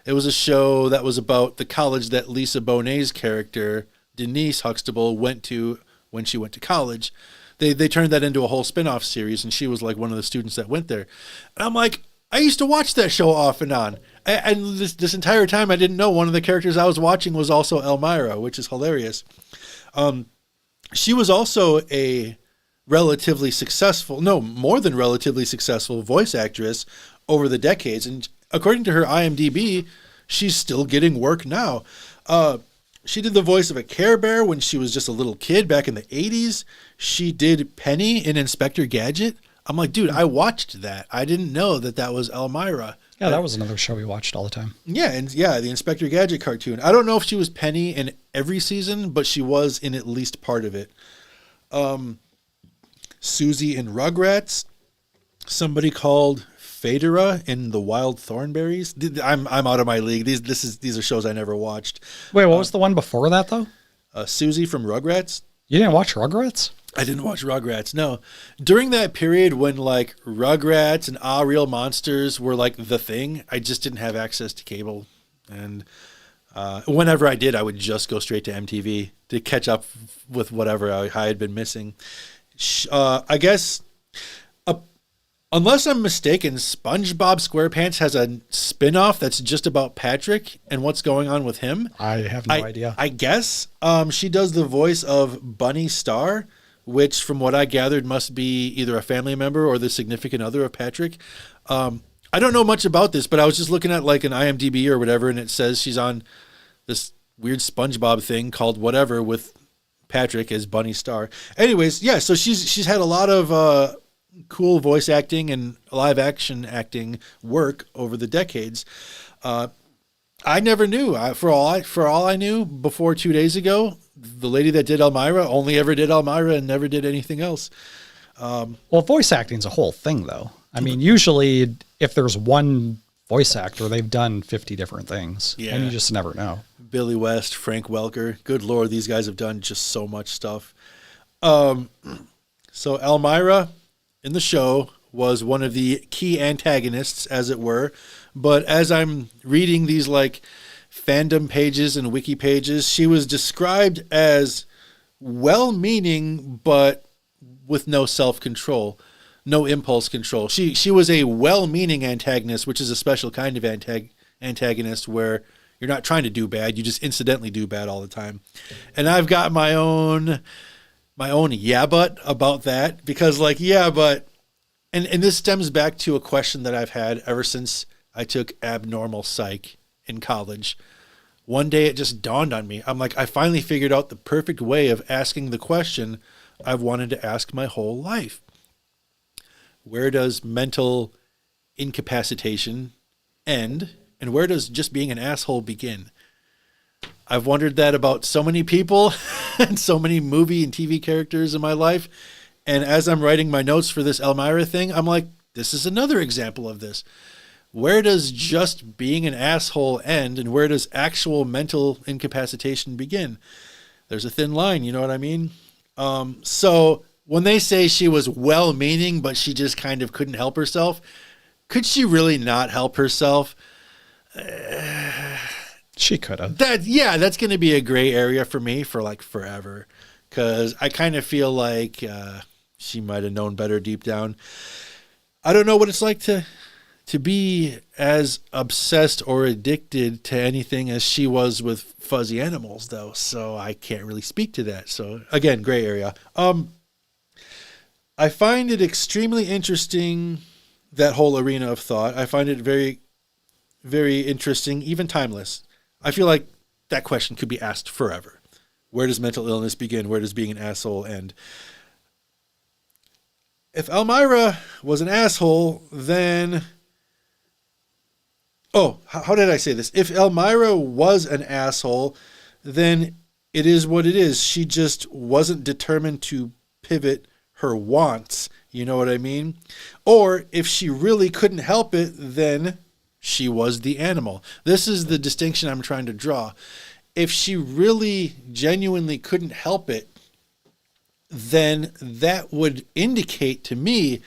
It was a show that was about the college that Lisa Bonet's character, Denise Huxtable, went to when she went to college. They turned that into a whole spin-off series, and she was like one of the students that went there. And I'm like, I used to watch that show off and on. And this entire time, I didn't know one of the characters I was watching was also Elmyra, which is hilarious. She was also a relatively successful, no, more than relatively successful voice actress over the decades. And according to her IMDb, she's still getting work now. She did the voice of a Care Bear when she was just a little kid back in the 80s. She did Penny in Inspector Gadget. I'm like, dude, I watched that. I didn't know that was Elmyra. Yeah, that was another show we watched all the time. Yeah, and the Inspector Gadget cartoon. I don't know if she was Penny in every season, but she was in at least part of it. Susie in Rugrats. Somebody called Phaedra in The Wild Thornberries. I'm out of my league. These are shows I never watched. Wait, what was the one before that though? Susie from Rugrats. You didn't watch Rugrats? I didn't watch Rugrats, no. During that period when like Rugrats and Ah Real Monsters were like the thing, I just didn't have access to cable. And whenever I did, I would just go straight to MTV to catch up with whatever I had been missing. I guess, unless I'm mistaken, SpongeBob SquarePants has a spin-off that's just about Patrick and what's going on with him. I have no idea. I guess she does the voice of Bunny Star, which from what I gathered must be either a family member or the significant other of Patrick. I don't know much about this, but I was just looking at like an IMDb or whatever, and it says she's on this weird SpongeBob thing called whatever with Patrick as Bunny Star. Anyways, yeah, so she's had a lot of cool voice acting and live action acting work over the decades. I never knew. For all I knew, before 2 days ago, the lady that did Elmyra only ever did Elmyra and never did anything else. Well, voice acting's a whole thing, though. I mean, usually if there's one voice actor, they've done 50 different things, and you just never know. Billy West, Frank Welker. Good Lord, these guys have done just so much stuff. So Elmyra in the show was one of the key antagonists, as it were. But as I'm reading these like fandom pages and wiki pages, she was described as well-meaning, but with no self-control, no impulse control. She was a well-meaning antagonist, which is a special kind of antagonist where you're not trying to do bad, you just incidentally do bad all the time. And I've got my own yeah but about that, because like yeah but and this stems back to a question that I've had ever since I took abnormal psych in college. One day it just dawned on me. I'm like, I finally figured out the perfect way of asking the question I've wanted to ask my whole life. Where does mental incapacitation end, and where does just being an asshole begin? I've wondered that about so many people and so many movie and TV characters in my life. And as I'm writing my notes for this Elmyra thing, I'm like, this is another example of this. Where does just being an asshole end, and where does actual mental incapacitation begin? There's a thin line, you know what I mean? So when they say she was well-meaning, but she just kind of couldn't help herself, could she really not help herself? She could have. That's going to be a gray area for me for like forever, because I kind of feel like she might have known better deep down. I don't know what it's like to be as obsessed or addicted to anything as she was with fuzzy animals, though, so I can't really speak to that. So again, gray area. I find it extremely interesting, that whole arena of thought. I find it very, very interesting, even timeless. I feel like that question could be asked forever. Where does mental illness begin? Where does being an asshole end? If Elmyra was an asshole, then... Oh, how did I say this? If Elmyra was an asshole, then it is what it is. She just wasn't determined to pivot her wants. You know what I mean? Or if she really couldn't help it, then she was the animal. This is the distinction I'm trying to draw. If she really genuinely couldn't help it, then that would indicate to me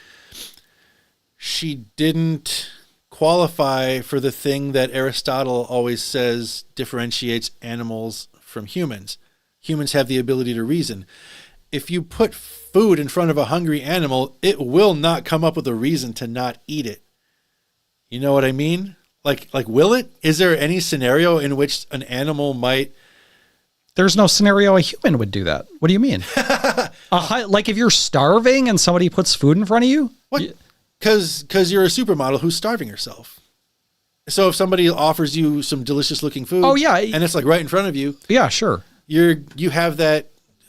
she didn't qualify for the thing that Aristotle always says differentiates animals from humans. Humans have the ability to reason. If you put food in front of a hungry animal, it will not come up with a reason to not eat it. You know what I mean? Like, will it? Is there any scenario in which an animal might? There's no scenario a human would do that. What do you mean? Like if you're starving and somebody puts food in front of you? What? Because you're a supermodel who's starving herself. So if somebody offers you some delicious looking food, and it's like right in front of you, yeah, sure, you have that.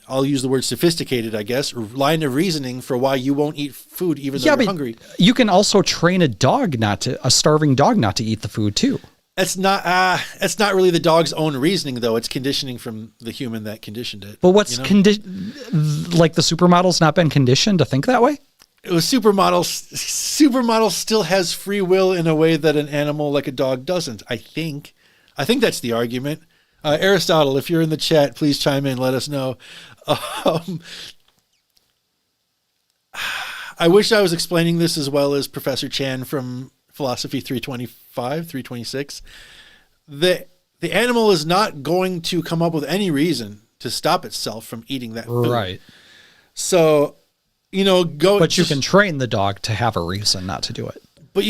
I'll use the word sophisticated, I guess, line of reasoning for why you won't eat food even though you're hungry. You can also train a starving dog not to eat the food too. It's not really the dog's own reasoning, though. It's conditioning from the human that conditioned it. But what's like the supermodel's not been conditioned to think that way? Supermodel still has free will in a way that an animal like a dog doesn't. I think that's the argument. Aristotle, if you're in the chat, please chime in. Let us know. I wish I was explaining this as well as Professor Chan from Philosophy 325, 326. The animal is not going to come up with any reason to stop itself from eating that food. Right. So, But you can train the dog to have a reason not to do it. But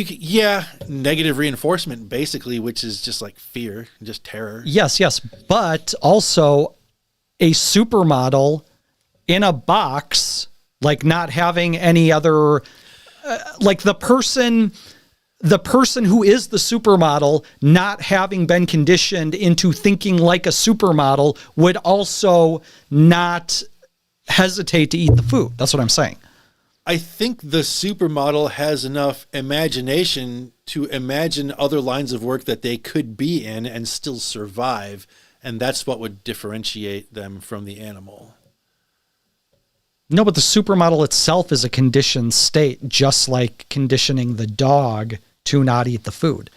negative reinforcement, basically, which is just like fear, just terror. Yes. But also a supermodel in a box, like not having any other, like the person who is the supermodel not having been conditioned into thinking like a supermodel would also not hesitate to eat the food. That's what I'm saying. I think the supermodel has enough imagination to imagine other lines of work that they could be in and still survive. And that's what would differentiate them from the animal. No, but the supermodel itself is a conditioned state, just like conditioning the dog to not eat the food.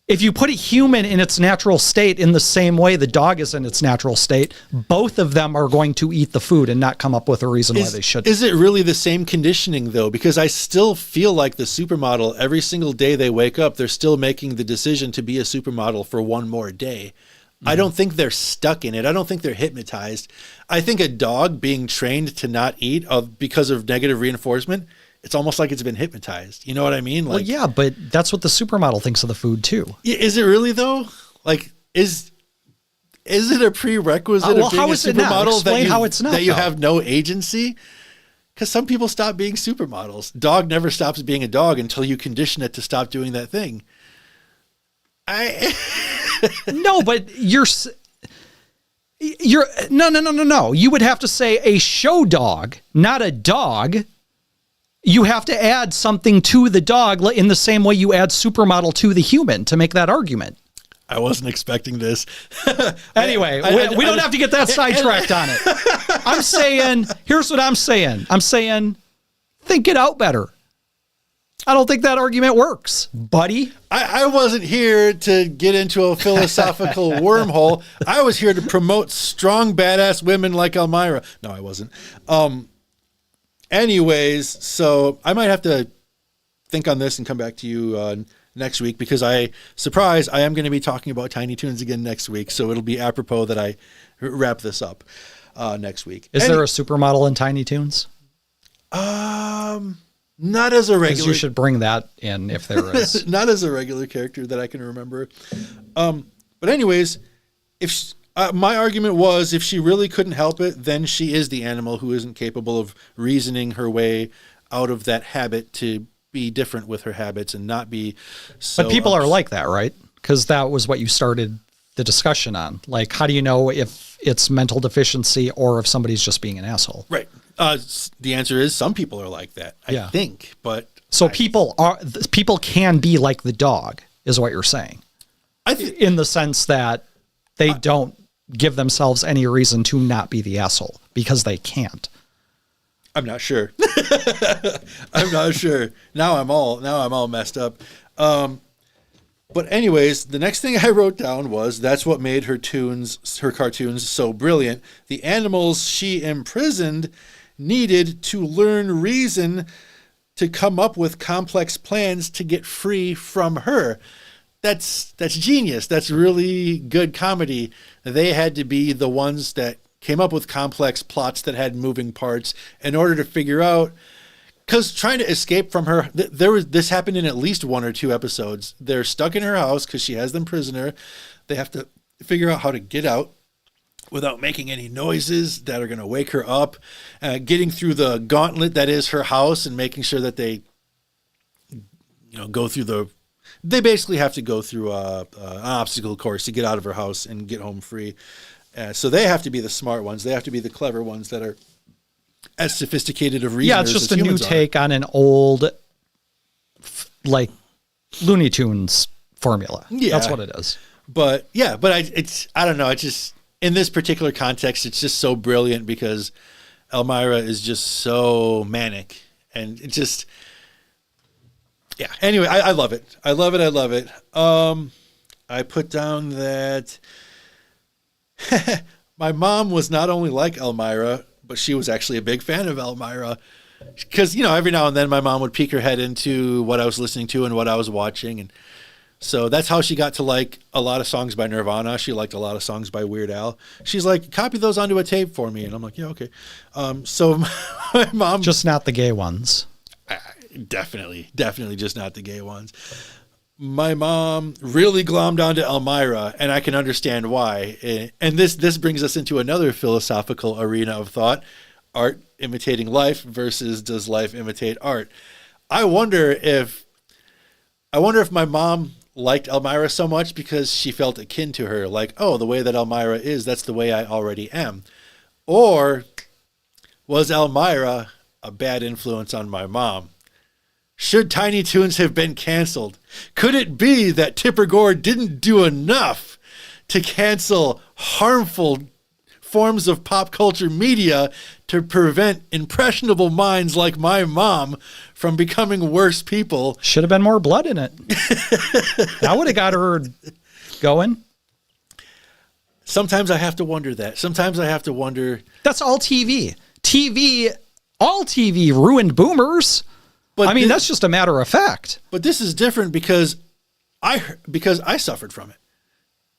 If you put a human in its natural state in the same way the dog is in its natural state, both of them are going to eat the food and not come up with a reason why they shouldn't. Is it really the same conditioning, though? Because I still feel like the supermodel, every single day they wake up, they're still making the decision to be a supermodel for one more day. I don't think they're stuck in it. I don't think they're hypnotized. I think a dog being trained to not eat because of negative reinforcement, it's almost like it's been hypnotized. You know what I mean? Well, yeah, but that's what the supermodel thinks of the food too. Is it really though? Like, is it a prerequisite of being a supermodel that you have no agency? Because some people stop being supermodels. Dog never stops being a dog until you condition it to stop doing that thing. No, but you're no. You would have to say a show dog, not a dog. You have to add something to the dog in the same way you add supermodel to the human to make that argument. I wasn't expecting this. Anyway, we don't have to get that sidetracked on it. I'm saying, here's what I'm saying. I'm saying, think it out better. I don't think that argument works, buddy. I wasn't here to get into a philosophical wormhole. I was here to promote strong, badass women like Elmyra. No, I wasn't. Anyways, so I might have to think on this and come back to you next week because I am going to be talking about Tiny Toons again next week. So it'll be apropos that I wrap this up next week. Is there a supermodel in Tiny Toons? Not as a regular. You should bring that in if there is. Not as a regular character that I can remember. But anyways, my argument was if she really couldn't help it, then she is the animal who isn't capable of reasoning her way out of that habit to be different with her habits and not be so. But people are like that, right? Because that was what you started the discussion on. Like, how do you know if it's mental deficiency or if somebody's just being an asshole? Right. The answer is some people are like that, I think. But so people can be like the dog, is what you're saying. In the sense that they don't give themselves any reason to not be the asshole because they can't. I'm not sure. I'm not sure. Now I'm all messed up. But anyways, the next thing I wrote down was that's what made her cartoons so brilliant. The animals she imprisoned needed to learn reason to come up with complex plans to get free from her. That's genius. That's really good comedy. They had to be the ones that came up with complex plots that had moving parts in order to figure out, because trying to escape from her, this happened in at least one or two episodes. They're stuck in her house because she has them prisoner. They have to figure out how to get out without making any noises that are going to wake her up, getting through the gauntlet that is her house and making sure that they, go through they basically have to go through an obstacle course to get out of her house and get home free. So they have to be the smart ones. They have to be the clever ones that are as sophisticated of reasoners. Yeah, it's just a new take on an old, like, Looney Tunes formula. Yeah, that's what it is. But yeah, I don't know. It's just in this particular context, it's just so brilliant because Elmyra is just so manic And it just, yeah. Anyway, I love it. I love it. I love it. I put down that my mom was not only like Elmyra, but she was actually a big fan of Elmyra. Because, every now and then my mom would peek her head into what I was listening to and what I was watching. And so that's how she got to like a lot of songs by Nirvana. She liked a lot of songs by Weird Al. She's like, copy those onto a tape for me. And I'm like, yeah, okay. So my mom... Just not the gay ones. Definitely just not the gay ones. My mom really glommed onto Elmyra, and I can understand why. And this brings us into another philosophical arena of thought: art imitating life versus does life imitate art? I wonder if my mom liked Elmyra so much because she felt akin to her, like, oh, the way that Elmyra is, that's the way I already am. Or was Elmyra a bad influence on my mom? Should Tiny Toons have been canceled? Could it be that Tipper Gore didn't do enough to cancel harmful forms of pop culture media to prevent impressionable minds like my mom from becoming worse people? Should have been more blood in it. That would have got her going. Sometimes I have to wonder that. Sometimes I have to wonder. That's all TV. All TV ruined boomers. But I mean, that's just a matter of fact. But this is different because I suffered from it.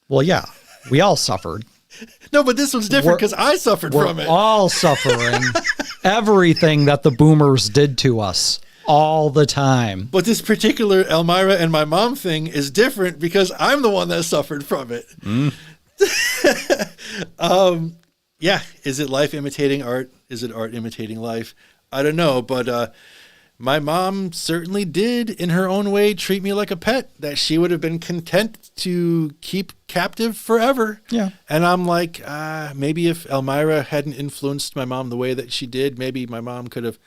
Well, yeah, we all suffered. No, but this one's different because I suffered from it. We're all suffering everything that the boomers did to us all the time. But this particular Elmyra and my mom thing is different because I'm the one that suffered from it. Yeah. Is it life imitating art? Is it art imitating life? I don't know, but my mom certainly did, in her own way, treat me like a pet that she would have been content to keep captive forever. Yeah. And I'm like, maybe if Elmyra hadn't influenced my mom the way that she did, maybe my mom could have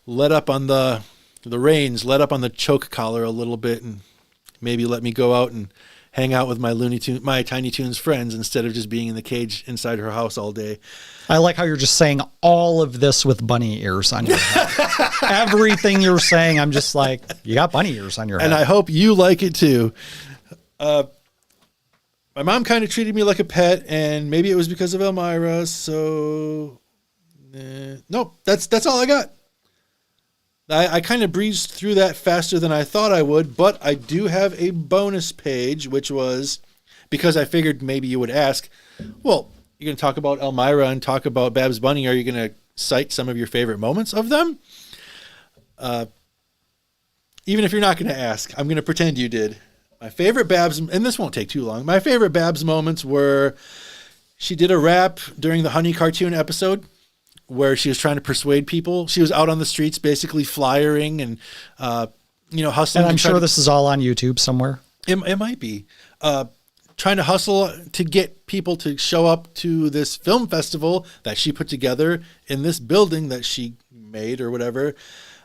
let up on the reins, let up on the choke collar a little bit, and maybe let me go out and hang out with my Tiny Toons friends instead of just being in the cage inside her house all day. I like how you're just saying all of this with bunny ears on your head. Everything you're saying, I'm just like, you got bunny ears on your head. And I hope you like it too. My mom kind of treated me like a pet, and maybe it was because of Elmyra. So, nope, that's all I got. I kind of breezed through that faster than I thought I would, but I do have a bonus page, which was because I figured maybe you would ask, well, you're going to talk about Elmyra and talk about Babs Bunny. Are you going to cite some of your favorite moments of them? Even if you're not going to ask, I'm going to pretend you did. My favorite Babs, and this won't take too long, my favorite Babs moments were she did a rap during the Honey cartoon episode where she was trying to persuade people. She was out on the streets basically flyering and, hustling. And I'm sure this is all on YouTube somewhere. It might be. Trying to hustle to get people to show up to this film festival that she put together in this building that she made or whatever.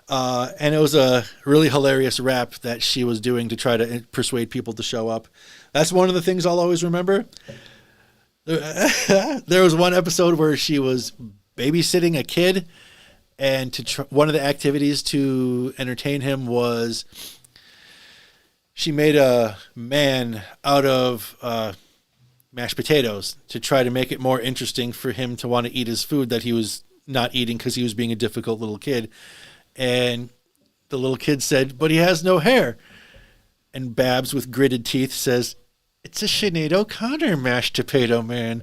And it was a really hilarious rap that she was doing to try to persuade people to show up. That's one of the things I'll always remember. There was one episode where she was babysitting a kid, and one of the activities to entertain him was she made a man out of mashed potatoes to try to make it more interesting for him to want to eat his food that he was not eating because he was being a difficult little kid. And the little kid said, but he has no hair. And Babs, with gritted teeth, says, it's a Sinead O'Connor mashed potato man.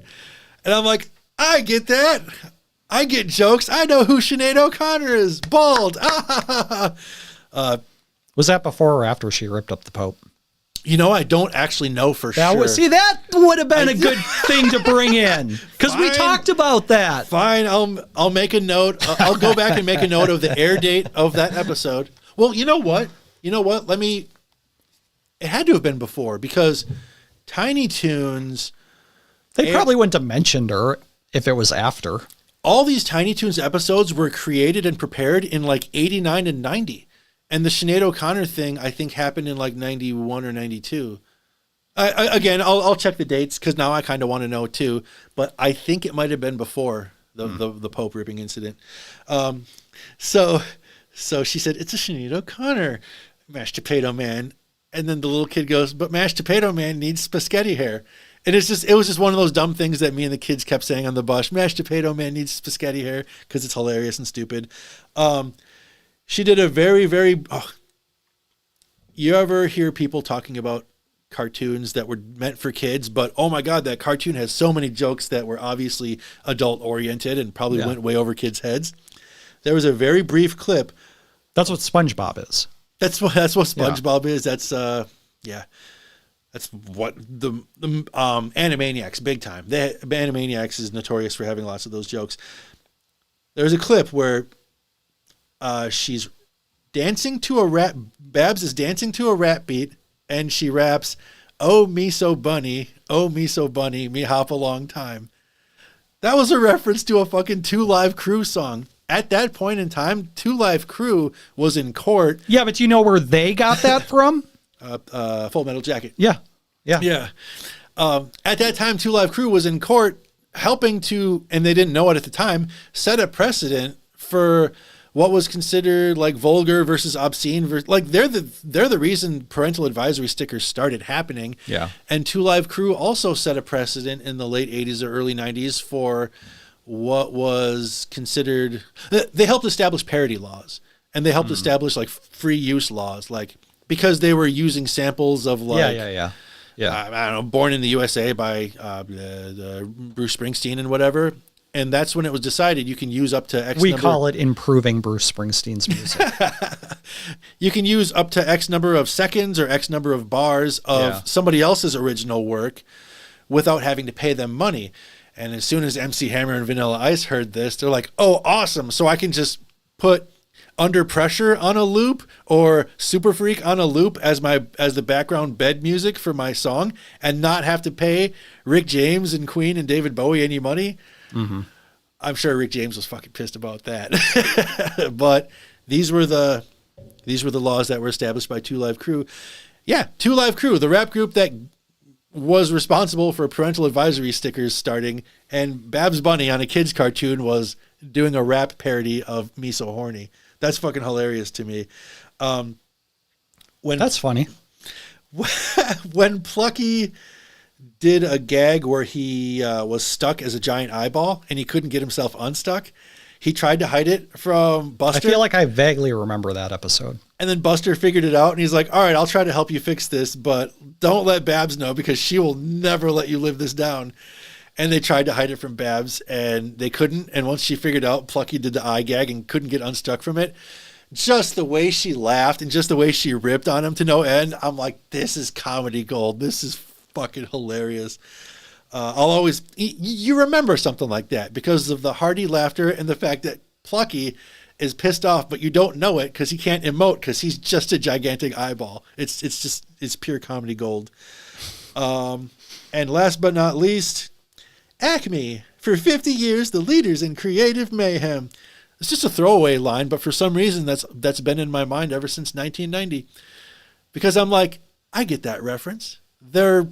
And I'm like, I get that. I get jokes. I know who Sinead O'Connor is. Bald. Was that before or after she ripped up the Pope? I don't actually know for sure. That would have been a good thing to bring in because we talked about that. Fine, I'll make a note. I'll go back and make a note of the air date of that episode. Well, you know what? It had to have been before because Tiny Toons. They probably wouldn't have mentioned her if it was after. All these Tiny Toons episodes were created and prepared in like 89 and 90. And the Sinead O'Connor thing, I think, happened in like 91 or 92. Again, I'll check the dates because now I kind of want to know too. But I think it might have been before the Pope ripping incident. So So she said, it's a Sinead O'Connor mashed potato man. And then the little kid goes, but mashed potato man needs spaghetti hair. And it was just one of those dumb things that me and the kids kept saying on the bus. Mashed potato man needs spaghetti hair because it's hilarious and stupid. She did a very, very. You ever hear people talking about cartoons that were meant for kids, but oh my God, that cartoon has so many jokes that were obviously adult oriented and probably went way over kids' heads. There was a very brief clip. That's what SpongeBob is. That's what SpongeBob is. That's That's what the Animaniacs, big time. Animaniacs is notorious for having lots of those jokes. There's a clip where she's dancing to a rap. Babs is dancing to a rap beat, and she raps, "Oh me so bunny, me hop a long time." That was a reference to a fucking 2 Live Crew song. At that point in time, 2 Live Crew was in court. Yeah, but you know where they got that from? Full Metal Jacket. Yeah. At that time, 2 Live Crew was in court helping to, and they didn't know it at the time, set a precedent for what was considered like vulgar versus obscene. Like they're the reason parental advisory stickers started happening. Yeah. And 2 Live Crew also set a precedent in the late 80s or early 90s for what was considered, they helped establish parody laws, and they helped establish like free use laws, like because they were using samples of like, I don't know, Born in the USA by the Bruce Springsteen and whatever. And that's when it was decided you can use up to X We number. call it improving Bruce Springsteen's music. You can use up to X number of seconds or X number of bars of somebody else's original work without having to pay them money. And as soon as MC Hammer and Vanilla Ice heard this, they're like, oh, awesome. So I can just put Under Pressure on a loop or Super Freak on a loop as the background bed music for my song and not have to pay Rick James and Queen and David Bowie any money. Mm-hmm. I'm sure Rick James was fucking pissed about that. But these were the laws that were established by 2 Live Crew. Yeah, 2 Live Crew, the rap group that was responsible for parental advisory stickers starting, and Babs Bunny on a kid's cartoon was doing a rap parody of Me So Horny. That's fucking hilarious to me. That's funny. When Plucky did a gag where he was stuck as a giant eyeball and he couldn't get himself unstuck, he tried to hide it from Buster. I feel like I vaguely remember that episode. And then Buster figured it out and he's like, all right, I'll try to help you fix this, but don't let Babs know because she will never let you live this down. And they tried to hide it from Babs and they couldn't. And once she figured out, Plucky did the eye gag and couldn't get unstuck from it. Just the way she laughed and just the way she ripped on him to no end, I'm like, this is comedy gold. This is fucking hilarious. I'll always, you remember something like that because of the hearty laughter and the fact that Plucky is pissed off, but you don't know it because he can't emote because he's just a gigantic eyeball. It's pure comedy gold. And last but not least, Acme, for 50 years, the leaders in creative mayhem. It's just a throwaway line, but for some reason that's been in my mind ever since 1990. Because I'm like, I get that reference. They're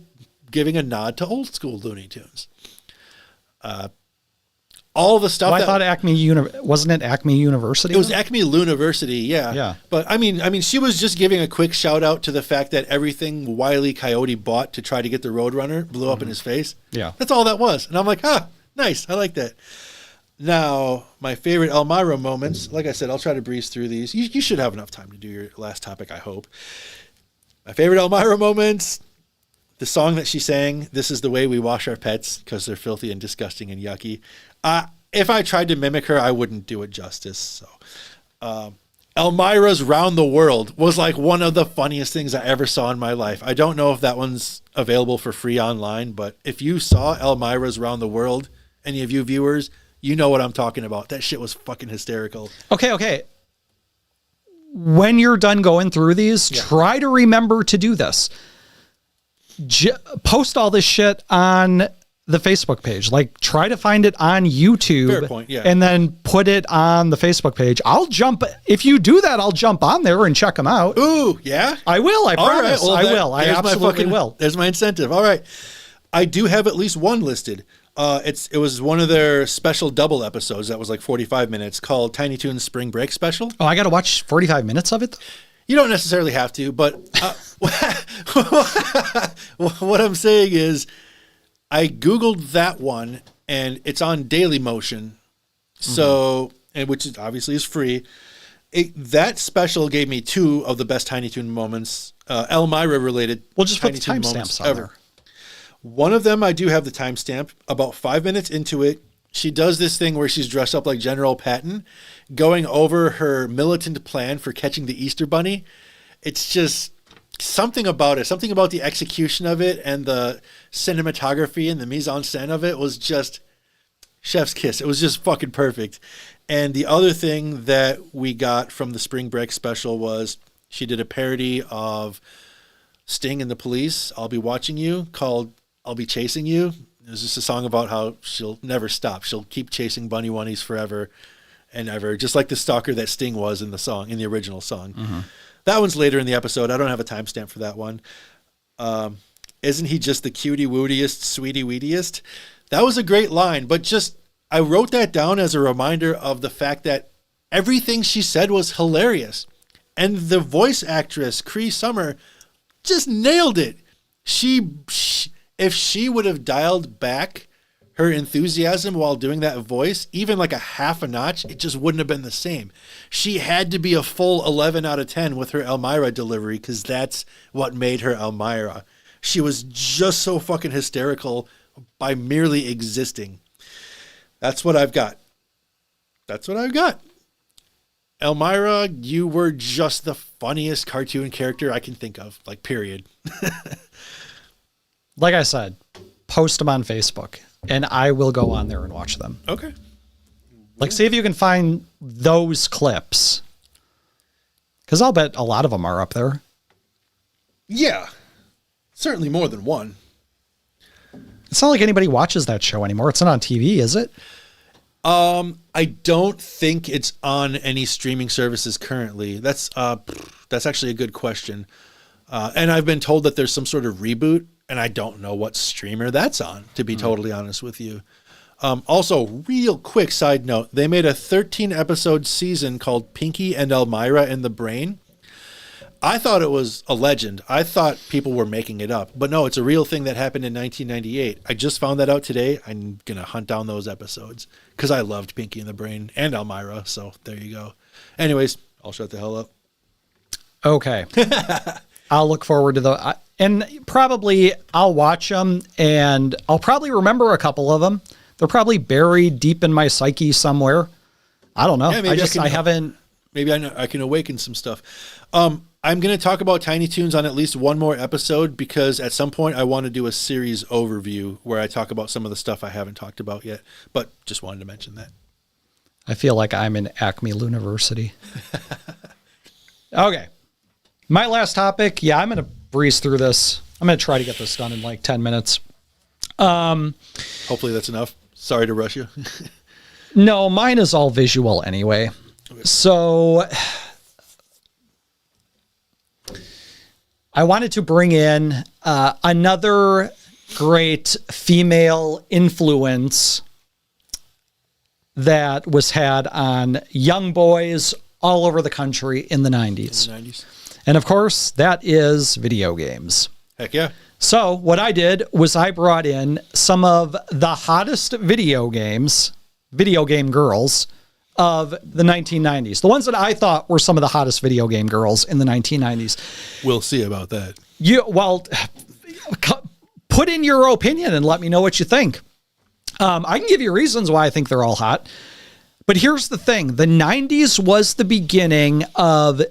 giving a nod to old school Looney Tunes. All the stuff. Well, I thought wasn't it Acme University? It was Acme University, yeah. Yeah. But I mean, she was just giving a quick shout out to the fact that everything Wile E. Coyote bought to try to get the Roadrunner blew up in his face. Yeah. That's all that was. And I'm like, nice. I like that. Now, my favorite Elmyra moments, like I said, I'll try to breeze through these. You should have enough time to do your last topic, I hope. My favorite Elmyra moments, the song that she sang, "This is the way we wash our pets because they're filthy and disgusting and yucky." If I tried to mimic her, I wouldn't do it justice. So, Elmyra's "Round the World" was like one of the funniest things I ever saw in my life. I don't know if that one's available for free online, but if you saw Elmyra's "Round the World," any of you viewers, you know what I'm talking about. That shit was fucking hysterical. Okay. When you're done going through these, try to remember to do this. Post all this shit on the Facebook page. Like, try to find it on YouTube. Fair point, yeah. And then put it on the Facebook page. If you do that, I'll jump on there and check them out. Ooh, yeah? I will, I promise. Right, well, I will. I absolutely will. There's my incentive. All right. I do have at least one listed. It was one of their special double episodes that was like 45 minutes called Tiny Toons Spring Break Special. Oh, I got to watch 45 minutes of it? You don't necessarily have to, but what I'm saying is I Googled that one and it's on Daily Motion. So, and which is obviously is free. That special gave me 2 of the best Tiny Toon moments, Elmyra related. We'll just put the Tiny Toon timestamps moments on there. One of them, I do have the timestamp. About 5 minutes into it, she does this thing where she's dressed up like General Patton, going over her militant plan for catching the Easter Bunny. It's just something about it, something about the execution of it and the cinematography and the mise en scène of it was just chef's kiss. It was just fucking perfect. And the other thing that we got from the Spring Break special was she did a parody of Sting and the Police, I'll Be Watching You, called I'll Be Chasing You. It was just a song about how she'll never stop. She'll keep chasing bunny wunnies forever and ever, just like the stalker that Sting was in the song, in the original song. That one's later in the episode. I don't have a timestamp for that one. Isn't he just the cutie woodiest, sweetie weediest? That was a great line, but just I wrote that down as a reminder of the fact that everything she said was hilarious. And the voice actress, Cree Summer, just nailed it. If she would have dialed back her enthusiasm while doing that voice, even like a half a notch, it just wouldn't have been the same. She had to be a full 11 out of 10 with her Elmyra delivery because that's what made her Elmyra. She was just so fucking hysterical by merely existing. That's what I've got. That's what I've got. Elmyra, you were just the funniest cartoon character I can think of, like, period. Like I said, post them on Facebook, and I will go on there and watch them. Okay. Like, see if you can find those clips. Because I'll bet a lot of them are up there. Yeah. Certainly more than one. It's not like anybody watches that show anymore. It's not on TV, is it? I don't think it's on any streaming services currently. That's actually a good question. And I've been told that there's some sort of reboot, and I don't know what streamer that's on, to be totally honest with you. Also, real quick side note, they made a 13-episode season called Pinky and Elmyra in the Brain. I thought it was a legend. I thought people were making it up. But no, it's a real thing that happened in 1998. I just found that out today. I'm going to hunt down those episodes because I loved Pinky and the Brain and Elmyra. So there you go. Anyways, I'll shut the hell up. Okay. I'll look forward to the... and probably I'll watch them, and I'll probably remember a couple of them. They're probably buried deep in my psyche somewhere. I don't know. Yeah, I haven't... Maybe I can awaken some stuff. I'm going to talk about Tiny Toons on at least one more episode because at some point I want to do a series overview where I talk about some of the stuff I haven't talked about yet, but just wanted to mention that. I feel like I'm in Acme University. Okay. My last topic. Yeah, I'm going to breeze through this. I'm going to try to get this done in like 10 minutes. Hopefully that's enough. Sorry to rush you. No, mine is all visual anyway. Okay. So I wanted to bring in another great female influence that was had on young boys all over the country in the 90s. And of course, that is video games. Heck yeah. So what I did was I brought in some of the hottest video game girls of the 1990s. The ones that I thought were some of the hottest video game girls in the 1990s. We'll see about that. Put in your opinion and let me know what you think. I can give you reasons why I think they're all hot. But here's the thing. The 90s was the beginning of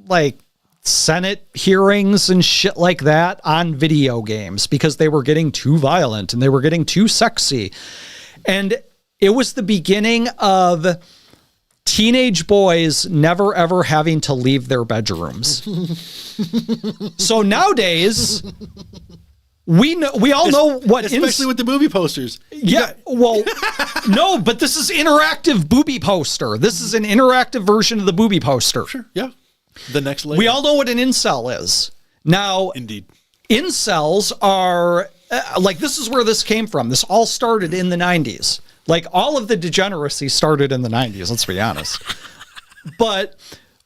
like Senate hearings and shit like that on video games because they were getting too violent and they were getting too sexy. And it was the beginning of teenage boys never ever having to leave their bedrooms. So nowadays, we all know what, especially with the movie posters. No, but this is interactive booby poster. This is an interactive version of the booby poster. Sure, yeah. The next layer. We all know what an incel is. Now, indeed, incels are like, this is where this came from. This all started in the 90s. Like, all of the degeneracy started in the 90s, let's be honest. But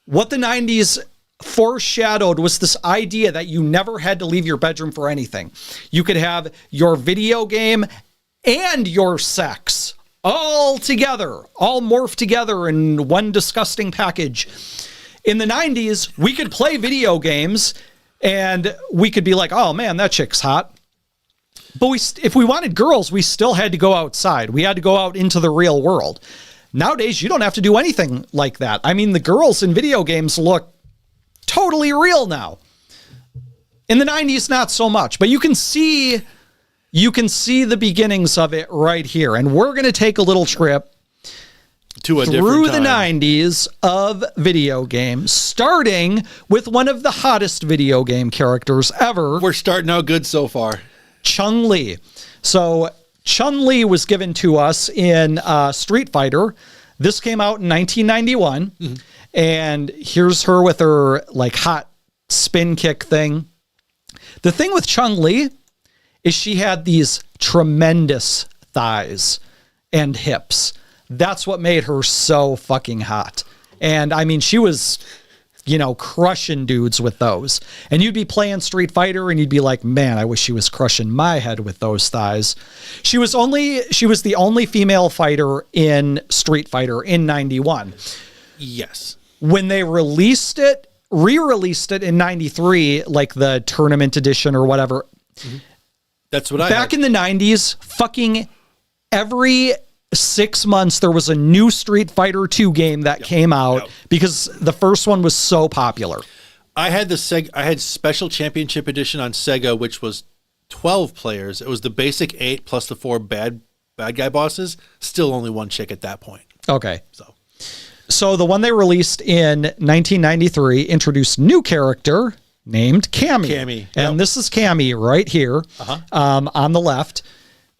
what the 90s foreshadowed was this idea that you never had to leave your bedroom for anything. You could have your video game and your sex all together, all morphed together in one disgusting package. In the 90s, we could play video games and we could be like, oh man, that chick's hot. But if we wanted girls, we still had to go outside. We had to go out into the real world. Nowadays, you don't have to do anything like that. I mean, the girls in video games look totally real now. In the 90s, not so much, but you can see the beginnings of it right here. And we're going to take a little trip To a through different the time. 90s of video games, starting with one of the hottest video game characters ever, We're starting out good so far. Chun-Li. So Chun-Li was given to us in Street Fighter. This came out in 1991. Mm-hmm. And here's her with her like hot spin kick thing. The thing with Chun-Li is she had these tremendous thighs and hips. That's what made her so fucking hot. And I mean, she was, crushing dudes with those. And you'd be playing Street Fighter and you'd be like, man, I wish she was crushing my head with those thighs. She was the only female fighter in Street Fighter in 91. Yes. When they re-released it in 93, like the tournament edition or whatever. Mm-hmm. That's what I Back had. in the 90s, fucking every 6 months there was a new Street Fighter 2 game that came out because the first one was so popular. I had I had Special Championship Edition on Sega, which was 12 players. It was the basic 8 plus the 4 bad guy bosses. Still only one chick at that point. Okay. So the one they released in 1993 introduced new character named Cammy. Cammy, And yep. this is Cammy right here on the left.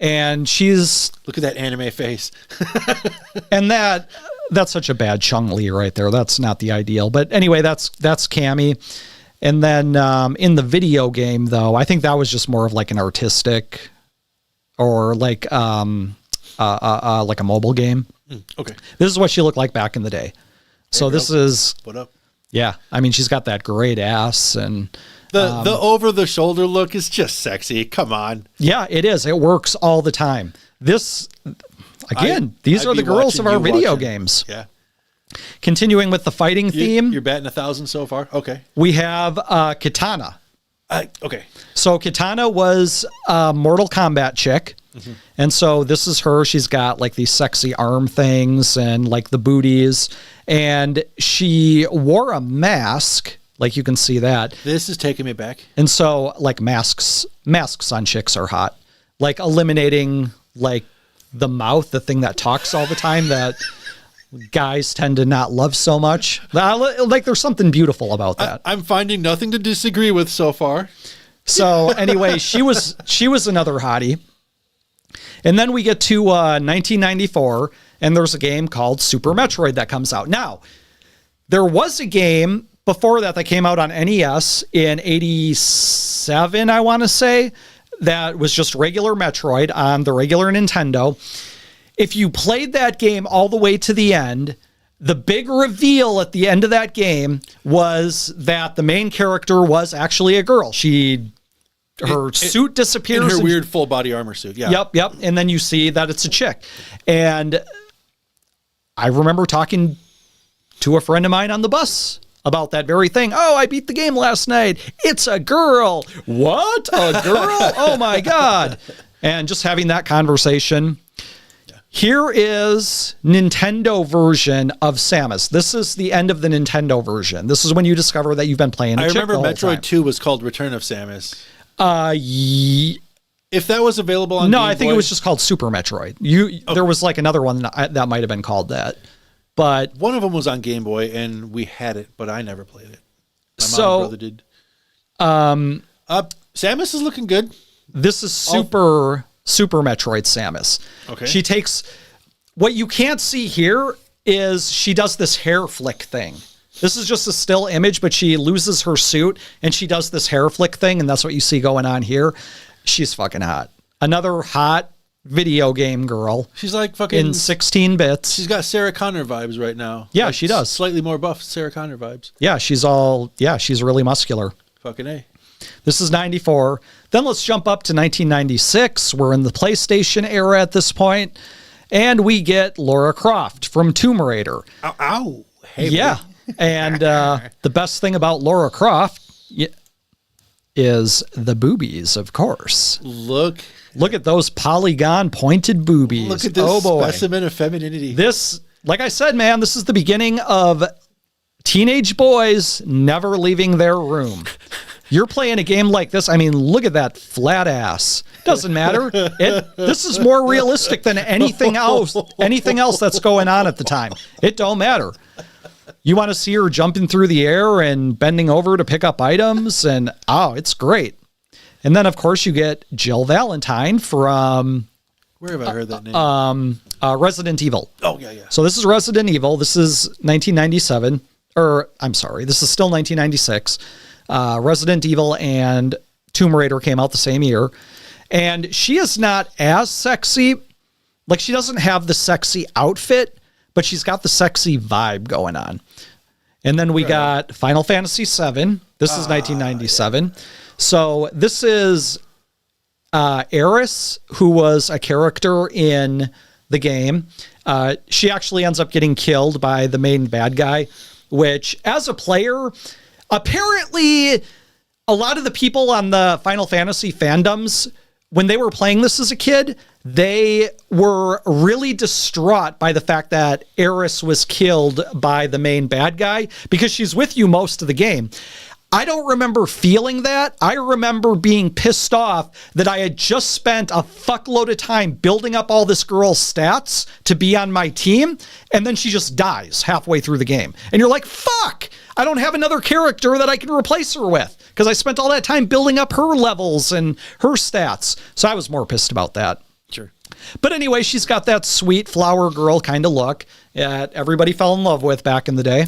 And she's... Look at that anime face. And that's such a bad Chun-Li right there. That's not the ideal. But anyway, that's Cammy. And then in the video game, though, I think that was just more of like an artistic or like a mobile game. Okay. This is what she looked like back in the day. So this is... What up? Yeah. I mean, she's got that great ass and... The over-the-shoulder look is just sexy. Come on. Yeah, it is. It works all the time. This, again, these I'd are the be girls of watching our you video watching. games. Yeah. Continuing with the fighting theme, You're batting 1,000 so far? Okay. we have Katana. Okay. So Katana was a Mortal Kombat chick. Mm-hmm. And so this is her. She's got like these sexy arm things and like the booties. And she wore a mask. Like you can see that. This is taking me back. And so like masks on chicks are hot. Like eliminating like the mouth, the thing that talks all the time that guys tend to not love so much. Like there's something beautiful about that. I'm finding nothing to disagree with so far. So anyway, she was another hottie. And then we get to 1994 and there's a game called Super Metroid that comes out. Now, there was a game before that came out on NES in 87, I want to say, that was just regular Metroid on the regular Nintendo. If you played that game all the way to the end, the big reveal at the end of that game was that the main character was actually a girl. Her suit disappears. In her weird full body armor suit. Yeah. Yep. And then you see that it's a chick. And I remember talking to a friend of mine on the bus about that very thing. Oh, I beat the game last night. It's a girl. What? A girl? Oh my God. And just having that conversation. Here is Nintendo version of Samus. This is the end of the Nintendo version. This is when you discover that you've been playing a I chick remember the whole Metroid time. 2 was called Return of Samus. If If that was available on no, Game I think Boy, it was just called Super Metroid. There was like another one that might have been called that. But one of them was on Game Boy, and we had it, but I never played it. My mom So, and brother did. Samus is looking good. this is Super Metroid Samus. Okay. She takes what you can't see here is she does this hair flick thing. This is just a still image, but she loses her suit and she does this hair flick thing, and that's what you see going on here. She's fucking hot. Another hot video game girl She's like fucking in 16 bits. She's got Sarah Connor vibes right now. Yeah, Like she does. Slightly more buff Sarah Connor vibes. Yeah, she's really muscular. Fucking A. This is 94. Then let's jump up to 1996. We're in the PlayStation era at this point, and we get Lara Croft from Tomb Raider. Ow. Ow. Hey, Yeah. And the best thing about Lara Croft is the boobies, of course. Look Look at those polygon pointed boobies. at this oh boy. specimen of femininity. This, like I said, man, this is the beginning of teenage boys never leaving their room. You're playing a game like this. I mean, look at that flat ass. Doesn't matter. This is more realistic than anything else that's going on at the time. It don't matter. You want to see her jumping through the air and bending over to pick up items, and it's great. And then, of course, you get Jill Valentine from Where have I heard that name? Resident Evil. Oh, yeah. So this is Resident Evil. This is 1997. Or, I'm sorry, this is still 1996. Resident Evil and Tomb Raider came out the same year. And she is not as sexy. Like, she doesn't have the sexy outfit, but she's got the sexy vibe going on. And then we got Final Fantasy VII. This is 1997. So this is Eris, who was a character in the game. She actually ends up getting killed by the main bad guy, which, as a player, apparently a lot of the people on the Final Fantasy fandoms, when they were playing this as a kid, they were really distraught by the fact that Eris was killed by the main bad guy because she's with you most of the game. I don't remember feeling that. I remember being pissed off that I had just spent a fuckload of time building up all this girl's stats to be on my team, and then she just dies halfway through the game. And you're like, fuck! I don't have another character that I can replace her with because I spent all that time building up her levels and her stats. So I was more pissed about that. Sure. But anyway, she's got that sweet flower girl kind of look that everybody fell in love with back in the day.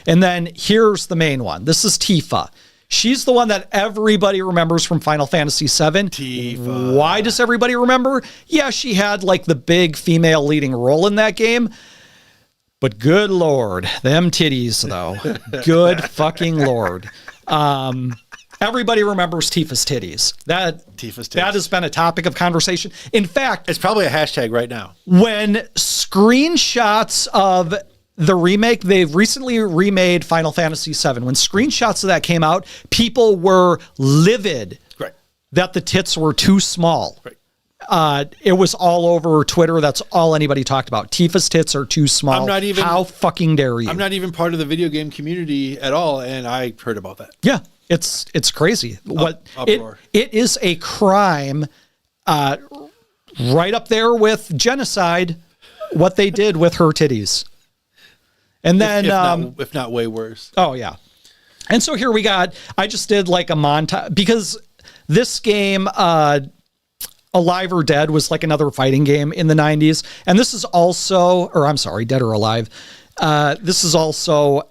And then here's the main one. This is Tifa. She's the one that everybody remembers from Final Fantasy VII. Tifa. Why does everybody remember? Yeah, she had like the big female leading role in that game. But good Lord, them titties though. Good fucking Lord. Everybody remembers Tifa's titties. Tifa's titties. That has been a topic of conversation. In fact, It's probably a hashtag right now. when screenshots of the remake, they've recently remade Final Fantasy VII. When screenshots of that came out, people were livid Right. that the tits were too small. Right. It was all over Twitter. That's all anybody talked about. Tifa's tits are too small. I'm not even- How fucking dare you? I'm not even part of the video game community at all, and I heard about that. Yeah, it's crazy. Uproar. It is a crime, right up there with genocide. What they did with her titties, and then If not way worse. oh yeah, and so here we got. I just did like a montage because this game, Alive or Dead, was like another fighting game in the 90s, and this is also, or I'm sorry, Dead or Alive. This is also,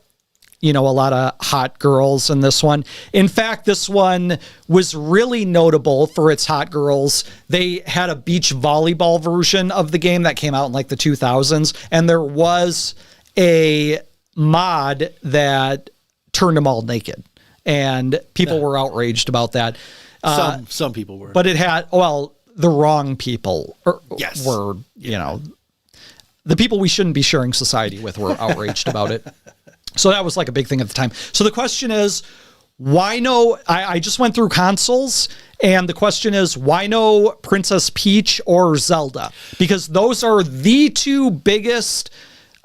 a lot of hot girls in this one. In fact, this one was really notable for its hot girls. They had a beach volleyball version of the game that came out in like the 2000s, and there was a mod that turned them all naked, and people were outraged about that. Some people were. But it had, the wrong people Yes. were, the people we shouldn't be sharing society with were outraged about it. So that was like a big thing at the time. So the question is, why no, I just went through consoles, and the question is, why no Princess Peach or Zelda? Because those are the two biggest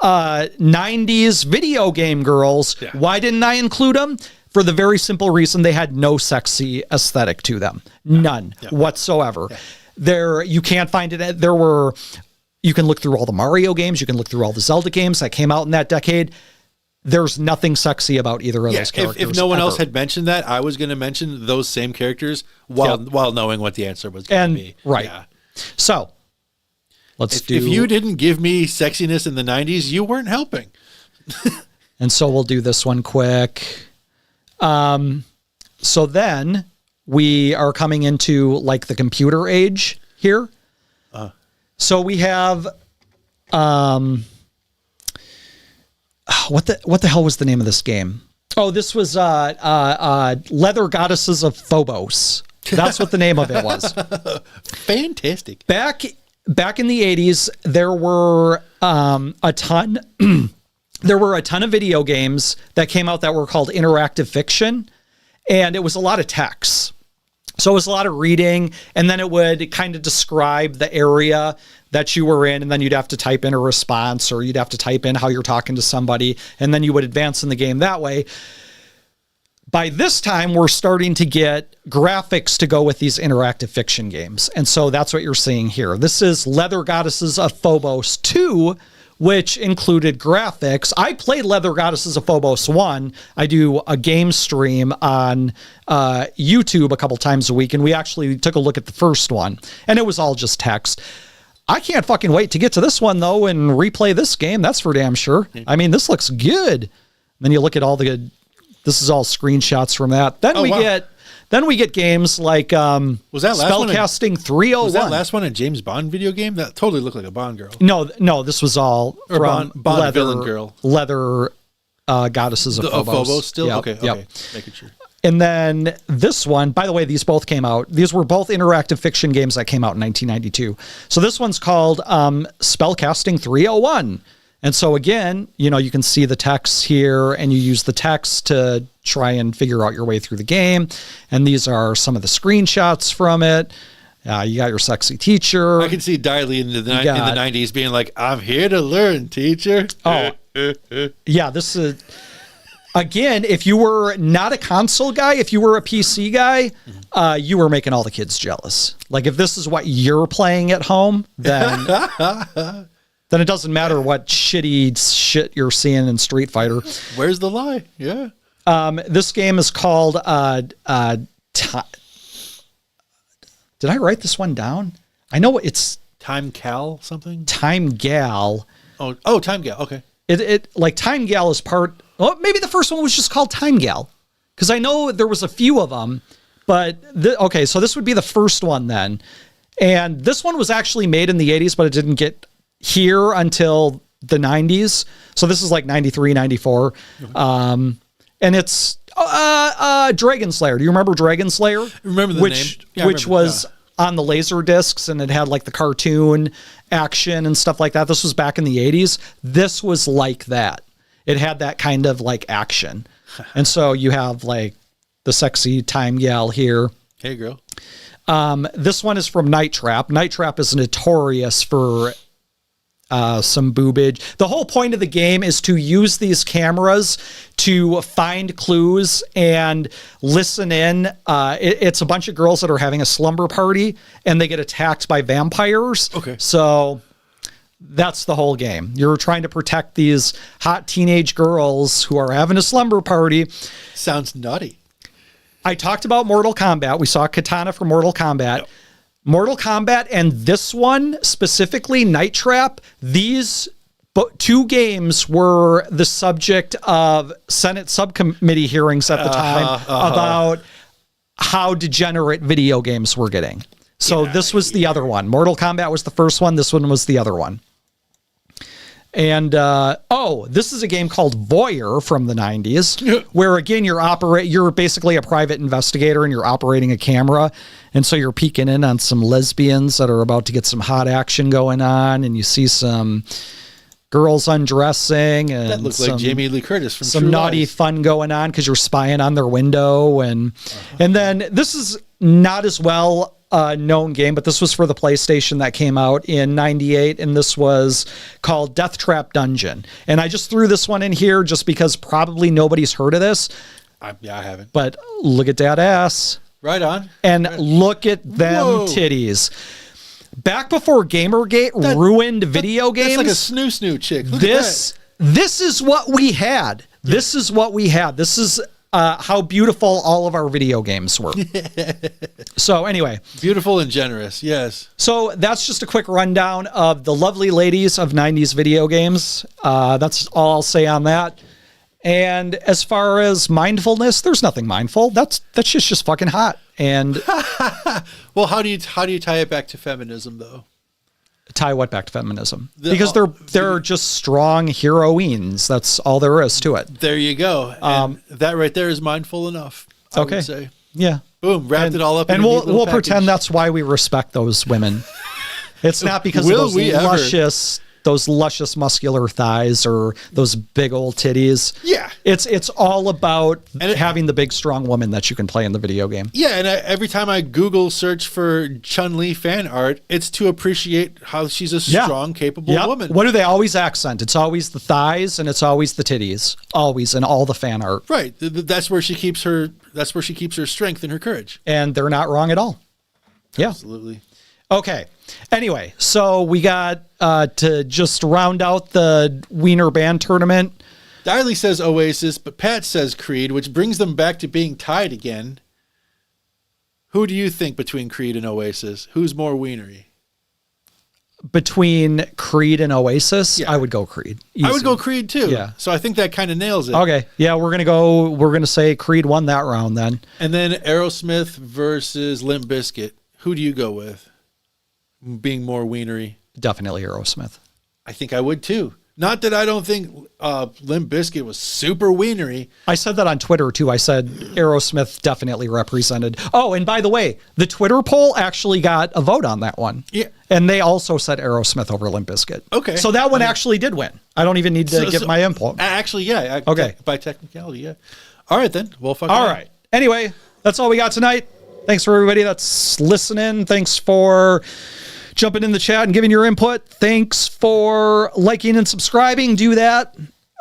90s video game girls. Yeah. Why didn't I include them? For the very simple reason they had no sexy aesthetic to them. None whatsoever. Yeah. You can't find it. You can look through all the Mario games. You can look through all the Zelda games that came out in that decade. There's nothing sexy about either of those characters. If no one ever. else had mentioned that, I was going to mention those same characters while knowing what the answer was going to be. Right. Yeah. So let's do. If you didn't give me sexiness in the 90s, you weren't helping. And so we'll do this one quick. So then we are coming into like the computer age here. So we have, what the hell was the name of this game? Oh, this was Leather Goddesses of Phobos. That's what the name of it was. Fantastic. Back in the 80s, there were a ton of video games that came out that were called interactive fiction, and it was a lot of text. So it was a lot of reading, and then it would kind of describe the area that you were in, and then you'd have to type in a response, or you'd have to type in how you're talking to somebody, and then you would advance in the game that way. By this time, we're starting to get graphics to go with these interactive fiction games, and so that's what you're seeing here. This is Leather Goddesses of Phobos 2, which included graphics. I played Leather Goddesses of Phobos 1. I do a game stream on YouTube a couple times a week, and we actually took a look at the first one, and it was all just text. I can't fucking wait to get to this one, though, and replay this game. That's for damn sure. I mean, this looks good. Then you look at all the good... This is all screenshots from that. Then we get games like was that last Spellcasting 301. Was that last one a James Bond video game? That totally looked like a Bond girl. No, this was all from Bond Leather, villain girl. Leather Goddesses of Phobos. Phobos still? Yep, Okay, yep. Making sure. And then this one, by the way, these both came out. These were both interactive fiction games that came out in 1992. So this one's called Spellcasting 301. And so again, you can see the text here, and you use the text to try and figure out your way through the game. And these are some of the screenshots from it. You got your sexy teacher. I can see Diley in the 90s being like, "I'm here to learn, teacher." Oh, yeah. This is, again, if you were not a console guy, if you were a PC guy, you were making all the kids jealous. Like, if this is what you're playing at home, then... then it doesn't matter what shitty shit you're seeing in Street Fighter. Where's the lie? Yeah. This game is called... did I write this one down? I know it's... Time Cal something? Time Gal. Oh, Time Gal. Okay. It like Time Gal is part... Well, maybe the first one was just called Time Gal. Because I know there was a few of them. But, okay, so this would be the first one then. And this one was actually made in the 80s, but it didn't get... here until the 90s. So this is like 93, 94. And it's Dragon Slayer. Do you remember Dragon Slayer? Remember the name? Yeah, which was on the laser discs, and it had like the cartoon action and stuff like that. This was back in the 80s. This was like that. It had that kind of like action. And so you have like the sexy time gal here. Hey, girl. This one is from Night Trap. Night Trap is notorious for some boobage. The whole point of the game is to use these cameras to find clues and listen in. It's a bunch of girls that are having a slumber party, and they get attacked by vampires. Okay. So that's the whole game. You're trying to protect these hot teenage girls who are having a slumber party. Sounds nutty. I talked about Mortal Kombat. We saw Katana from Mortal Kombat. Yep. Mortal Kombat and this one, specifically Night Trap, these two games were the subject of Senate subcommittee hearings at the time about how degenerate video games were getting. So this was the other one. Mortal Kombat was the first one. This one was the other one. And, this is a game called Voyeur from the 90s, where, again, you're basically a private investigator, and you're operating a camera. And so you're peeking in on some lesbians that are about to get some hot action going on, and you see some girls undressing. And that looks like Jamie Lee Curtis from some True naughty Lies. fun going on because you're spying on their window. And then this is not as well known game, but this was for the PlayStation that came out in 98, and this was called Death Trap Dungeon. And I just threw this one in here just because probably nobody's heard of this. I haven't. But look at that ass. Right on. And look at them titties. Back before Gamergate ruined video games. That's like a snoo chick. Look this is what we had. Yeah. This is what we had. This is how beautiful all of our video games were. So anyway. Beautiful and generous, yes. So that's just a quick rundown of the lovely ladies of 90s video games. That's all I'll say on that. And as far as mindfulness, there's nothing mindful. That's just fucking hot. And Well, how do you tie it back to feminism though? tie what back to feminism? Because they're just strong heroines. That's all there is to it. There you go. And that right there is mindful enough. I would say. Yeah. Boom. Wrapped it all up. And in a neat we'll little package. pretend that's why we respect those women. It's not because Will of we ever? those luscious muscular thighs or those big old titties. Yeah. It's all about And having the big strong woman that you can play in the video game. Yeah, and every time I Google search for Chun-Li fan art, it's to appreciate how she's a strong, capable woman. What do they always accent? It's always the thighs and it's always the titties. Always in all the fan art. Right. That's where she keeps her. That's where she keeps her strength and her courage. And they're not wrong at all. Yeah. Absolutely. Okay. Anyway, so we got to just round out the Wiener-Band tournament. Diley says Oasis, but Pat says Creed, which brings them back to being tied again. Who do you think between Creed and Oasis? Who's more wienery? Between Creed and Oasis, I would go Creed. I would go Creed too. Yeah. So I think that kind of nails it. Okay. Yeah, we're gonna say Creed won that round then. And then Aerosmith versus Limp Bizkit. Who do you go with? Being more wienery. Definitely Aerosmith. I think I would too. Not that I don't think Limp Bizkit was super wienery. I said that on Twitter too. I said Aerosmith definitely represented. Oh, and by the way, the Twitter poll actually got a vote on that one. Yeah. And they also said Aerosmith over Limp Bizkit. Okay. So that one actually did win. I don't even need to give my input. Actually, yeah. Okay. By technicality, yeah. All right, then. Well, fuck All it. right. Anyway, that's all we got tonight. Thanks for everybody that's listening. Thanks for jumping in the chat and giving your input. Thanks for liking and subscribing. Do that.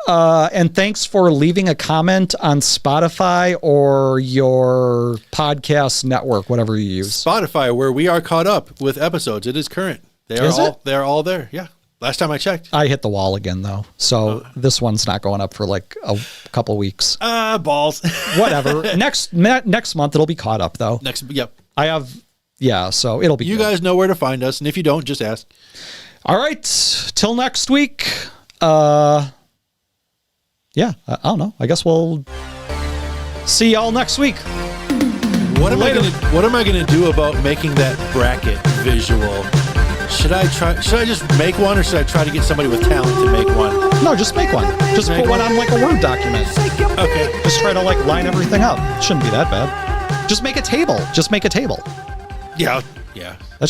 And thanks for leaving a comment on Spotify or your podcast network, whatever you use. Spotify, where we are caught up with episodes. It is current. They are all there. Yeah. Last time I checked. I hit the wall again though. So this one's not going up for like a couple weeks. Balls. Whatever. Next month it'll be caught up though. Yep. So it'll be You good. guys know where to find us, and if you don't, just ask. All right. Till next week. I don't know. I guess we'll see y'all next week. What am I gonna do about making that bracket visual? Should I just make one, or should I try to get somebody with talent to make one? No, just make one. Just Make put one one? on like a Word document. Okay. Just try to like line everything up. Shouldn't be that bad. Just make a table. Yeah. That should